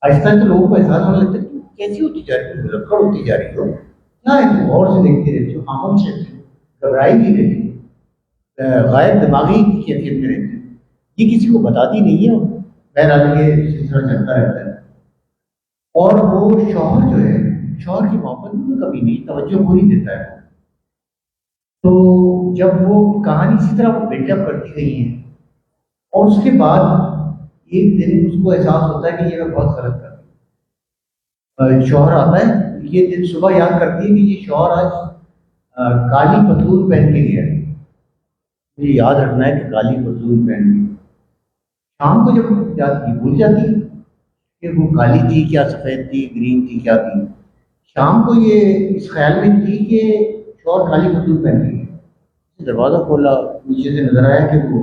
آہستہ آہستہ لوگوں کو احساس ہونے لگتا ہے کہ کیسی ہوتی جا رہی ہو, لکڑ ہوتی جا رہی ہو, کیا ہے. تو غور سے دیکھتی رہتی ہو, خاموش رہتی ہو, گھبرائی نہیں رہتی, غائب دماغی کی کیفیت میں رہتی ہو. یہ کسی کو بتاتی نہیں ہے. بہرحال یہ سلسلہ چلتا رہتا ہے. اور وہ شوہر جو ہے, شوہر کی محبت میں کبھی نہیں, توجہ پوری دیتا ہے. تو جب وہ کہانی اسی طرح وہ بلڈ اپ کرتی گئی ہیں, اور اس کے بعد ایک دن اس کو احساس ہوتا ہے کہ یہ میں بہت غلط کر رہی ہوں. شوہر آتا ہے, یہ دن صبح یاد کرتی ہے کہ یہ شوہر آج کالی پتلون پہن کے گیا ہے. مجھے یاد رکھنا ہے کہ کالی پتلون پہن کے. شام کو جب جاتی بھول جاتی ہے کہ وہ کالی تھی کیا, سفید تھی, گرین تھی, کیا تھی. شام کو یہ اس خیال میں تھی کہ شوہر کالی پتلون پہن کے گیا. دروازہ کھولا, نیچے سے نظر آیا کہ وہ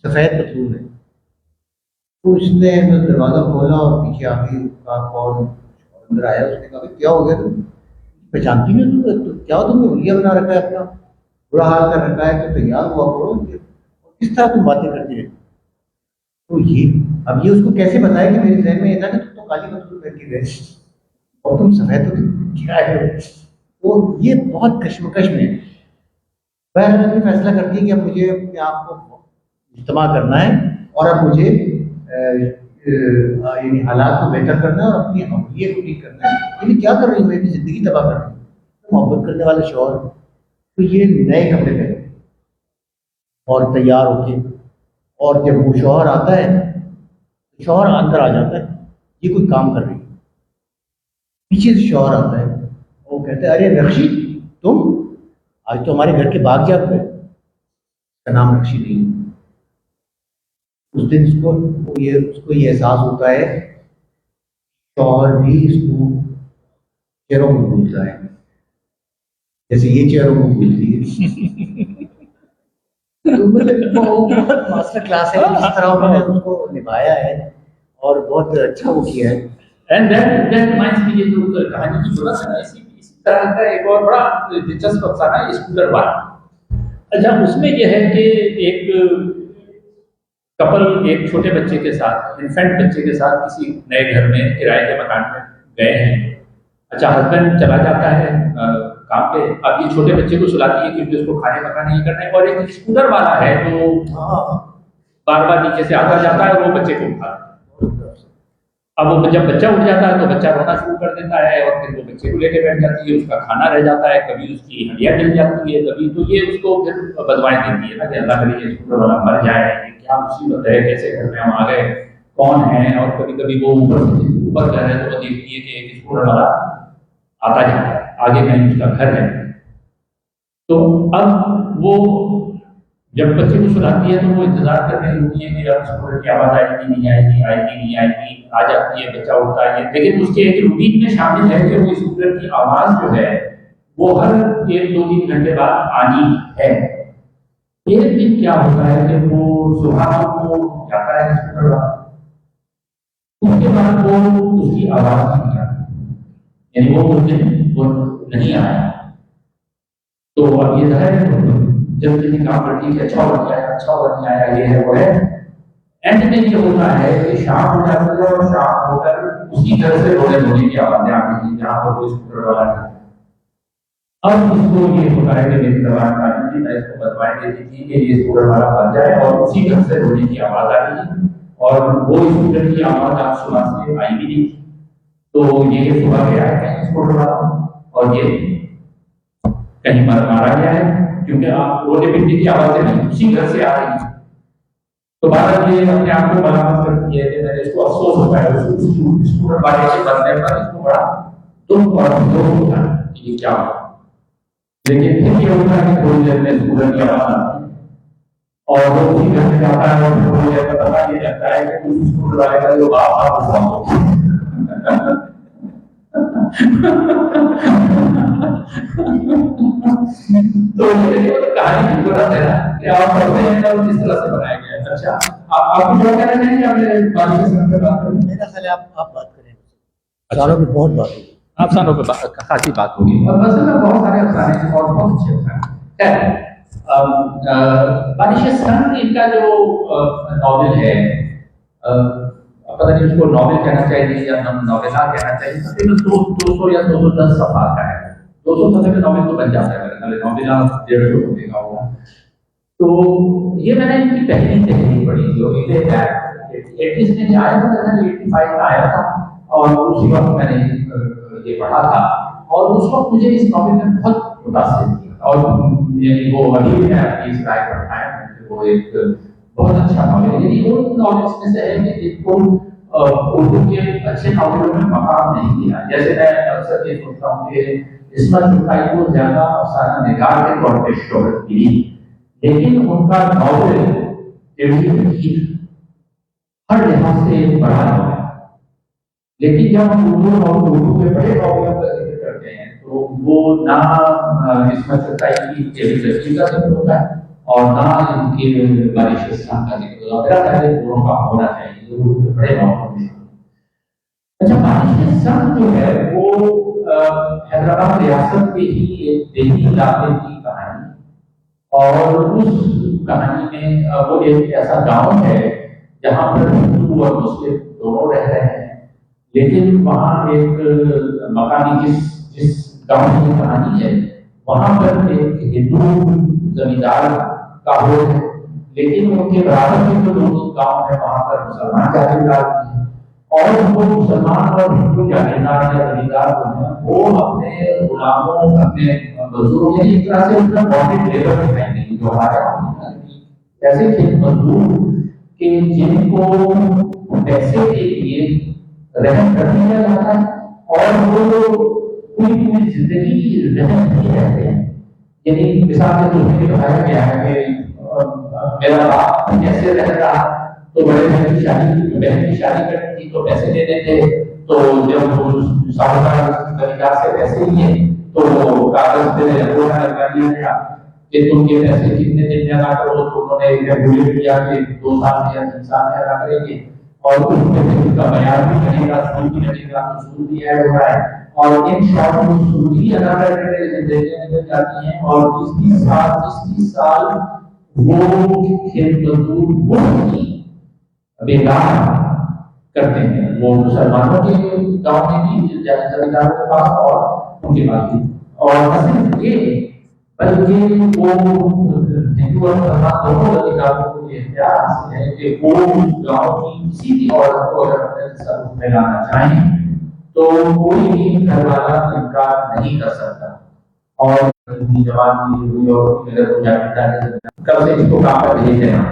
سفید پتلون ہے. تو اس نے دروازہ کھولا اور پیچھے آ کے کہا کون. اندر آیا, اس نے کہا کیا ہو گیا, تم پہچانتی نہیں تو کیا تم نے انگلیاں بنا رکھا ہے, اپنا برا حال کر رکھا ہے, تو تیار ہوا کرو, کس طرح تم باتیں کرتی رہتی. تو اب یہ اس کو کیسے بتایا کہ میرے ذہن میں یہ تھا کہ تم تو کالی پتلون پہن کے گئے اور تم سفید تو کیا ہے. تو یہ بہت کشمکش میں. بہرحال نے فیصلہ کر دیا کہ اب مجھے اپنے آپ کو اجتماع کرنا ہے, اور اب مجھے یعنی حالات کو بہتر کرنا ہے اور اپنی حمیت کو ٹھیک کرنا ہے. یعنی کیا کر رہی ہوں, میں اپنی زندگی تباہ کر رہی ہوں. محبت کرنے والے شوہر, تو یہ نئے کپڑے پہنے اور تیار ہو کے, اور جب وہ شوہر آتا ہے, شوہر اندر آ جاتا ہے, یہ کوئی کام کر رہی ہے. پیچھے سے شوہر آتا ہے, وہ کہتے ہیں ارے رخشی تم آج تو ہمارے گھر کے باغ جا گئے. اس کا نام رخشی نہیں. اس دن اس کو یہ احساس ہوتا ہے شوہر بھی اس کو چہروں کو بھولتا ہے جیسے یہ چہروں کو بھولتی ہے. بہت ماسٹر کلاس ہے, جس طرح انہوں نے اس کو نبھایا ہے اور بہت اچھا وہ کیا ہے. اینڈ دیٹ ریمائنڈس می, یہ جو کہانی کی ضرورت ہے نا, اسی طرح کا ایک اور بڑا دلچسپ افسانہ ہے اسکوٹر والا. اچھا, اس میں یہ ہے کہ ایک کپل ایک چھوٹے بچے کے ساتھ, انفینٹ بچے کے ساتھ کسی نئے گھر میں کرائے کے مکان میں گئے ہیں. اچھا, ہسبینڈ چلا جاتا ہے کام پہ, اب یہ چھوٹے بچے کو سلاتی ہے کیونکہ اس کو کھانے پکانے نہیں کرنا ہے, اور ایک اسکوٹر والا ہے جو بار بار نیچے سے آتا جاتا ہے اور وہ بچے کو اٹھاتا ہے. اب وہ جب بچہ اٹھ جاتا ہے تو بچہ رونا شروع کر دیتا ہے, اور پھر وہ بچے کو لے کے بیٹھ جاتی ہے. اس کا کھانا رہ جاتا ہے, کبھی اس کی ہڈیاں جل جاتی ہے, کبھی تو یہ اس کو پھر بدوائیں دیتی ہے نا کہ اللہ کرے یہ اسکوٹر والا مر جائے, کیا مصیبت ہے, کیسے گھر میں ہم آ گئے, کون ہیں. اور کبھی کبھی وہ اوپر کہہ رہے ہیں تو وہ دیکھتی ہے کہ ایک اسکوٹر والا آتا جاتا ہے, آگے کہیں اس کا گھر ہے. تو اب وہ جب بچے کو سلاتی ہے تو وہ انتظار کر رہی ہوتی ہے کہ اب اسٹوڈنٹ کی آواز آئے گی نہیں آئے گی، آئے گی نہیں آئے گی، آ جاتی ہے، بچہ اٹھتا ہے، لیکن اس کے ایک روٹین میں شامل ہے کہ وہ اسٹوڈنٹ کی آواز جو ہے وہ ہر 1-2-3 گھنٹے بعد آنی ہے۔ ایک دن کیا ہوتا ہے کہ وہ صبح کو جاتا ہے اسکوٹر والا، اس کے بعد وہ اس کی آواز نہیں آتی، یعنی وہ اس دن وہ نہیں آیا۔ تو اب یہ ظاہر ہے جب کسی کام کرتی ہے کہ اچھا ہو گیا، اچھا ہو نہیں آیا، یہ ہے وہ ہے۔ اینڈ میں یہ ہوتا ہے کہ شام ہو جاتی ہے اور شام ہو کر اسی طرح سے رونے دھونے کی آوازیں آتی ہیں جہاں پر کوئی اسکوٹر والا ہے۔ اب اس کو یہ ہوتا ہے کہ میری زبان کاٹی تھی، میں اس کو بتوائیں دیتی تھی کہ یہ اسکوٹر والا بن جائے، اور اسی طرح سے رونے کی آواز آ رہی ہے، اور وہ اسکوٹر کی آواز آج صبح سے آئی بھی نہیں۔ تو یہ صبح گیا ہے کہیں اسکوٹر والا، اور یہ کہیں مارا گیا ہے، کیونکہ آپ رونے پیٹنے کی آوازیں نہیں اسی گھر سے آ رہی ہیں۔ تو بات یہ اپنے آپ کو ملامت کرتی ہے کہ میں نے اس کو افسوس ہوتا ہے اسکوٹر والے کے بننے پر، اس کو بڑا دکھ اور افسوس ہوتا ہے کہ یہ کیا ہوا۔ لیکن پھر یہ ہوتا ہے کہ تھوڑی دیر میں اسکوٹر کی آواز آتی ہے اور وہ اسی گھر میں جاتا ہے، اور تھوڑی دیر میں پتا یہ لگتا ہے کہ اس اسکوٹر والے کا جو باپ تھا وہ تو کہانی کی ضرورت ہے نا کہ آپ پڑھتے ہیں تو کس طرح سے بنایا گیا ہے۔ اچھا آپ کچھ اور کہنا چاہیں گے؟ آپ نے بارش کے ساتھ بات کریں، میرا خیال ہے آپ بات کریں، سالوں میں بہت بات ہوئی، افسانوں پہ خاصی بات ہوگی، اور مثلا بہت سارے افسانے ہیں اور بہت اچھے افسانے ہیں۔ بارش سن ان کا جو ناول ہے، پتہ نہیں اس کو ناول کہنا چاہیے یا ناولہ کہنا چاہیے، تقریباً 200 یا 210 صفحات کا ہے۔ 200 صفحے میں ناول تو بن جاتا ہے، میرے خیال ناولہ 150 صفحے کا ہوگا۔ تو یہ میں نے ان کی پہلی تحریر پڑھی جو ایٹیز میں آیا تھا، 85 میں آیا تھا، اور اسی وقت میں نے یہ پڑھا تھا، اور اس وقت مجھے اس ناول نے بہت متاثر کیا، اور یعنی وہ ابھی بھی میں اپنی اس رائے پر قائم ہوں کہ وہ ایک بہت اچھا ناول ہے۔ یعنی ان ناولس میں سے ہے کہ جن کو اردو کے اچھے ناولوں میں مقام نہیں دیا، جیسے میں اکثر یہ سوچتا ہوں کہ عصمت چغتائی کو زیادہ افسانہ نگار کے طور پہ شہرت ملی، لیکن ان کا ناول ہر لحاظ سے بڑا ناول ہے۔ لیکن جب ہم اردو کے بڑے ناولوں کا ذکر کرتے ہیں تو وہ نہ عصمت چغتائی کی ذکر ہوتا ہے اور نہ ان کے بارش اسلام کا ذکر ہوتا ہے۔ میرا خیال ہے دونوں کا ہونا چاہیے اردو کے بڑے ناولوں میں۔ اچھا، بارش اسلام جو ہے وہ حیدرآباد ریاست کے ہی ایک دیہی علاقے کی کہانی، اور اس کہانی میں وہ ایک ایسا گاؤں ہے جہاں پر ہندو اور مسلم دونوں رہ رہے ہیں، لیکن وہاں ایک مقامی جس گاؤں کی کہانی ہے وہاں پر ایک ہندو زمیندار کا ہو ہے، لیکن ان کے برابر میں جو دو گاؤں ہے وہاں پر مسلمان جاگیردار بھی ہیں، اور وہ مسلمان اور ہندو جاگیردار یا زمیندار جو ہیں وہ اپنے غلاموں، اپنے مزدوروں، یعنی ایک طرح سے ان کا بانڈیڈ لیبر دکھائی گئی جو ہمارے ایسے کھیت مزدور کہ جن کو پیسے کے لیے رحم کر دیا جاتا ہے، اور وہ پوری زندگی رحم نہیں رہتے ہیں۔ یعنی مثال کے طور پہ بتایا گیا ہے کہ میرا باپ کیسے رہ رہا، تو بڑے بہن کی شادی، بہن کی شادی کرنی تھی تو پیسے دینے تھے، تو جب ساہوکار زمیندار سے پیسے لیے تو وہ کاغذ پہ رونا لگا دیا گیا کہ تم یہ پیسے کتنے دن میں ادا کرو، تو انہوں نے ایگریمنٹ کیا کہ 2 سال میں یا 3 سال میں ادا کریں گے، اور اس میں کا بیان بھی کرے گا، سود بھی لگے گا، سود بھی ایڈ ہو رہا ہے، اور ان شاء اللہ سود ہی ادا کرنے میں زندگیاں نکل جاتی ہیں، اور 20-30 سال وہ کھیت مزدور مفت کی بیکار کرتے ہیں، وہ مسلمانوں کے گاؤں میں بھی زمینداروں کے پاس اور ان کے پاس بھی، اور نہ صرف یہ بلکہ وہ ہندو اور مسلمان دونوں زمینداروں کو یہ اختیار حاصل ہے کہ وہ گاؤں کی کسی بھی عورت کو اگر اپنے تصرف میں لانا چاہیں تو کوئی بھی گھر والا انکار نہیں کر سکتا، اور جوان کی ہوئی اور اگر وہ جاگیردار کب سے اس کو کام پر بھیج دینا،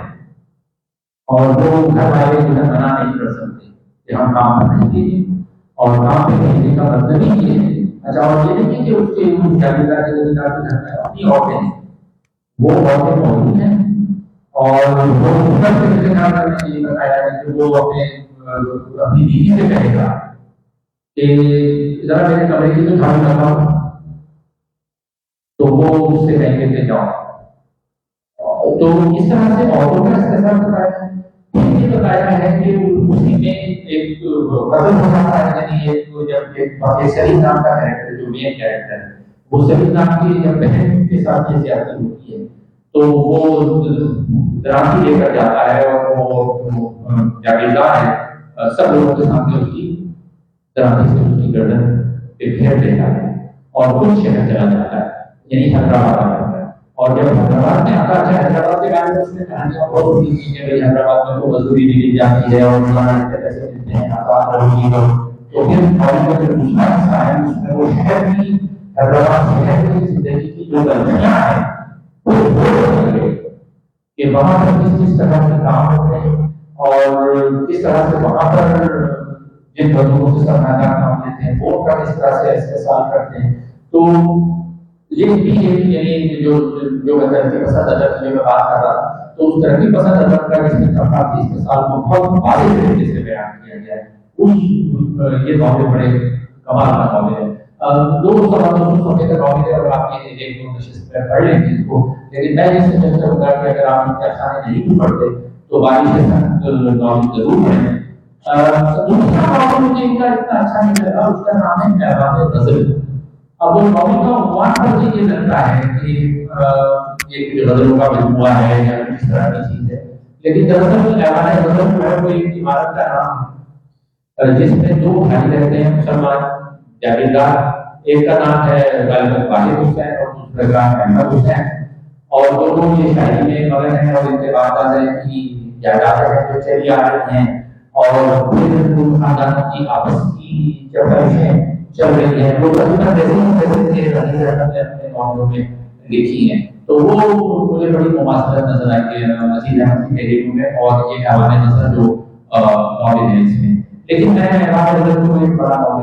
اور وہ گھر والے جو ہے منع نہیں کر سکتے کہ ہم کام پر نہیں دیں، اور کام پہ بھیجنے کا مطلب ہی یہ ہے۔ اچھا، اور یہ نہیں کہ اس کے جاگیردار کے گھر میں اپنی عورتیں ہیں، وہ عورتیں موجود ہیں اور وہ سب سے مجھے کام کرنے کے لیے بتایا ہے کہ وہ اپنی بیوی سے کہے گا کہ ذرا میرے کمرے کی تو جھاڑو لگاؤ، تو وہ اس سے کہیں گے کہ جاؤ. تو اس طرح سے عورتوں کا استعمال بتایا ہے. یہ بتایا ہے کہ اسی میں ایک غزل ہو جاتا ہے، یعنی جب ایک سلیم نام کا کیریکٹر جو مین کیریکٹر ہے، وہ سلیم نام کی جب بہن کے ساتھ یہ زیادتی ہوتی ہے تو وہ دراتی لے کر جاتا ہے اور وہ جاگیردار ہے، سب لوگوں کے سامنے اس کی دراتی سے اس کی گردن پہ پھیر دیتا ہے اور خود شہر چلا جاتا ہے، یعنی حیدرآباد آ جاتا ہے. اور جب حیدرآباد میں آتا ہے، حیدرآباد کے بارے میں اس نے کہانیاں بہت سی کی کہ حیدرآباد میں تو مزدوری بھی دی جاتی ہے اور پیسے ملتے ہیں، آزاد رہی تو پھر فوری کا جو دوسرا حصہ ہے اس میں وہ شہر کی حیدرآباد شہر کی زندگی کی جو گرمیاں ہیں وہ کہ وہاں پر کس طرح سے کام ہوتے ہیں اور کس طرح سے وہاں پر جن بندوقوں سے سرمایہ کام لیتے ہیں وہ کا کس طرح سے استحصال کرتے ہیں. تو یہ بھی ایک یعنی جو ترقی پسند ادب کی میں بات کر رہا تھا، تو اس ترقی پسند ادب کا جس میں طبقاتی استحصال کو بہت واضح طریقے سے بیان کیا گیا ہے. یہ ناول بڑے کمال کا ناول ہے. دو سوالوں کو سوچے کا ناول ہے اور آپ یہ ایک دو نشست میں پڑھ لیں گے اس کو، لیکن میں یہ سجیسٹ کروں گا کہ اگر آپ ان کے افسانے نہیں بھی پڑھتے تو بارش کے ساتھ ناول ضرور پڑھیں. دوسرا ناول مجھے ان کا اتنا اچھا نہیں لگا، اس کا نام ہے پیغام غزل. اب وہ ناول کا عنوان پر مجھے یہ لگتا ہے کہ ایک غزلوں کا مجموعہ ہے یا اس طرح کی چیز ہے، لیکن دراصل ایوان غزل جو ہے وہ ایک عمارت کا نام ہے جس میں دو بھائی رہتے ہیں مسلمان جاگیردار. ایک کا نام ہے غالباً واحد حسین اور دوسرے کا نام احمد حسین، اور دونوں یہ شاعری میں مگن ہیں اور ان کے بعد کی جائیدادیں ہیں جو چلی آ رہی ہیں اور پھر خاندانوں کی آپس کی چرچائیں چل رہی ہیں. وہ اپنے معاملوں میں لکھی ہیں تو وہ مجھے بڑی مماثلت نظر آئی ہے مزید احمد کی تحریروں میں اور یہ ایوان غزل جو ناول ہے اس میں. لیکن میں ایوان غزل کو ایک بڑا ناول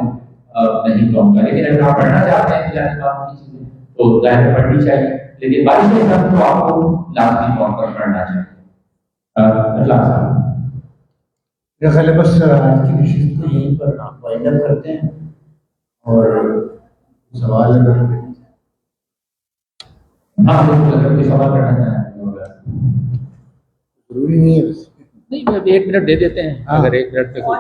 نہیں کہوں گا، لیکن اگر آپ پڑھنا چاہتے ہیں جانے بات کی چیزیں تو ظاہر پڑھنی چاہیے، لیکن بارش کے ساتھ تو آپ کو لازمی طور پر پڑھنا چاہیے. اللہ صاحب میرا خیال ہے بس آج کی نشست کو یہیں پر آپ وائنڈ اپ کرتے ہیں اور سوال اگر ہاں بالکل اگر کوئی سوال کرنا چاہیں ضروری نہیں ہے بس نہیں ایک منٹ دے دیتے ہیں اگر ایک منٹ پہ کوئی.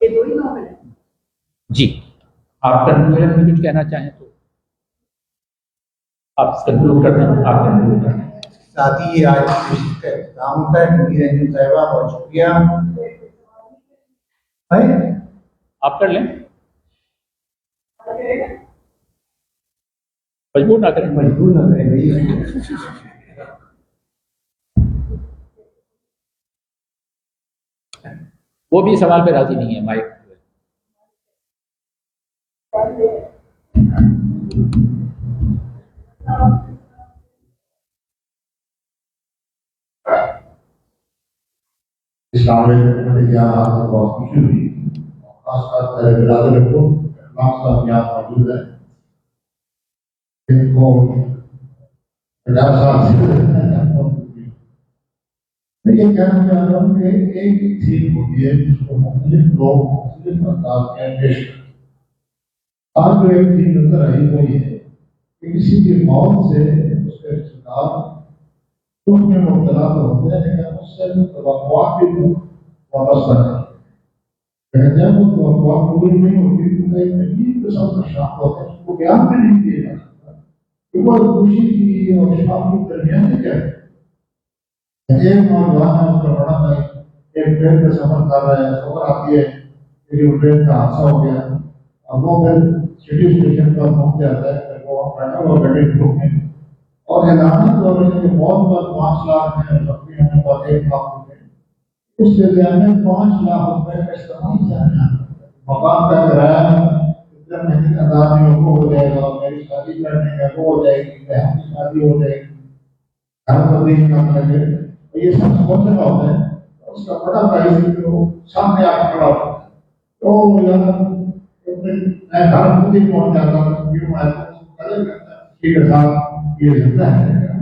یہ دو ہی ناول ہے. جی آپ کنکلوژن میں کچھ کہنا چاہیں تو آپ کنکلوڈ کر دیں. آپ کنکلوڈ کر دیں. ساتھ ہی آج کی نشست کا اختتام ہوتا ہے. مدیر انجم صاحبہ بہت شکریہ. آپ کر لیں، مجبور نہ کریں. مجبور نہ کریں بھائی. وہ بھی سوال پہ راضی نہیں ہے مائک. السلام علیکم. یہاں بہت خوشی ہوئی، خاص طور پر برادر کو امام صاحب یہاں موجود ہے. ان کو 50 سال سے میں یہ کہنا چاہ رہا ہوں کہ ایک ہی تھیم ہوتی ہے جس کو مختلف لوگ مختلف انداز میں پیش کرتے ہیں. آج جو ایک تھیم نظر آئی وہ یہ ہے کہ کسی کی موت سے اس کے رشتے دار دکھ میں مبتلا تو ہوتے ہیں، لیکن اس سے توقعات بھی وابستہ ہے. جب وہ توقعات پوری نہیں ہوتی تو ایک عجیب قسم کا شاپ ہوتا ہے، اس کو بیان بھی نہیں کیا جا سکتا کہ وہ خوشی کی اور شام کی درمیان کیا ہے. ایک نوجوان ہے، اس کا بڑا بھائی ایک ٹرین کا سفر کر رہا ہے، خبر آتی ہے کہ وہ ٹرین کا حادثہ ہو گیا. اب وہ پھر سٹی اسٹیشن پر پہنچ جاتا ہے. پھر وہ بیٹھا ہوا گاڑی گروپ میں اور اعلانات ہو رہے ہیں کہ بہت بہت 5 لاکھ ہیں، زخمی ہونے پر 1 لاکھ روپے. اس کے ذریعے 5 لاکھ روپے کا استعمال کیا ہے. مقام کا کرایہ اتنے مہینے آدمی کو ہو جائے گا، میری شادی کرنے کا وہ ہو جائے گی، بہن کی شادی ہو جائے گی، گھر پر بھی کام لگے. یہ سب سوچ رہا ہوتا ہے. اس کا بڑا پرائز جو سامنے آپ کھڑا ہوتا ہے تو میں گھر خود ہی پہنچ جاتا ہوں کیوں میں کرے کرتا ہے ٹھیک ہے صاحب یہ زندہ ہے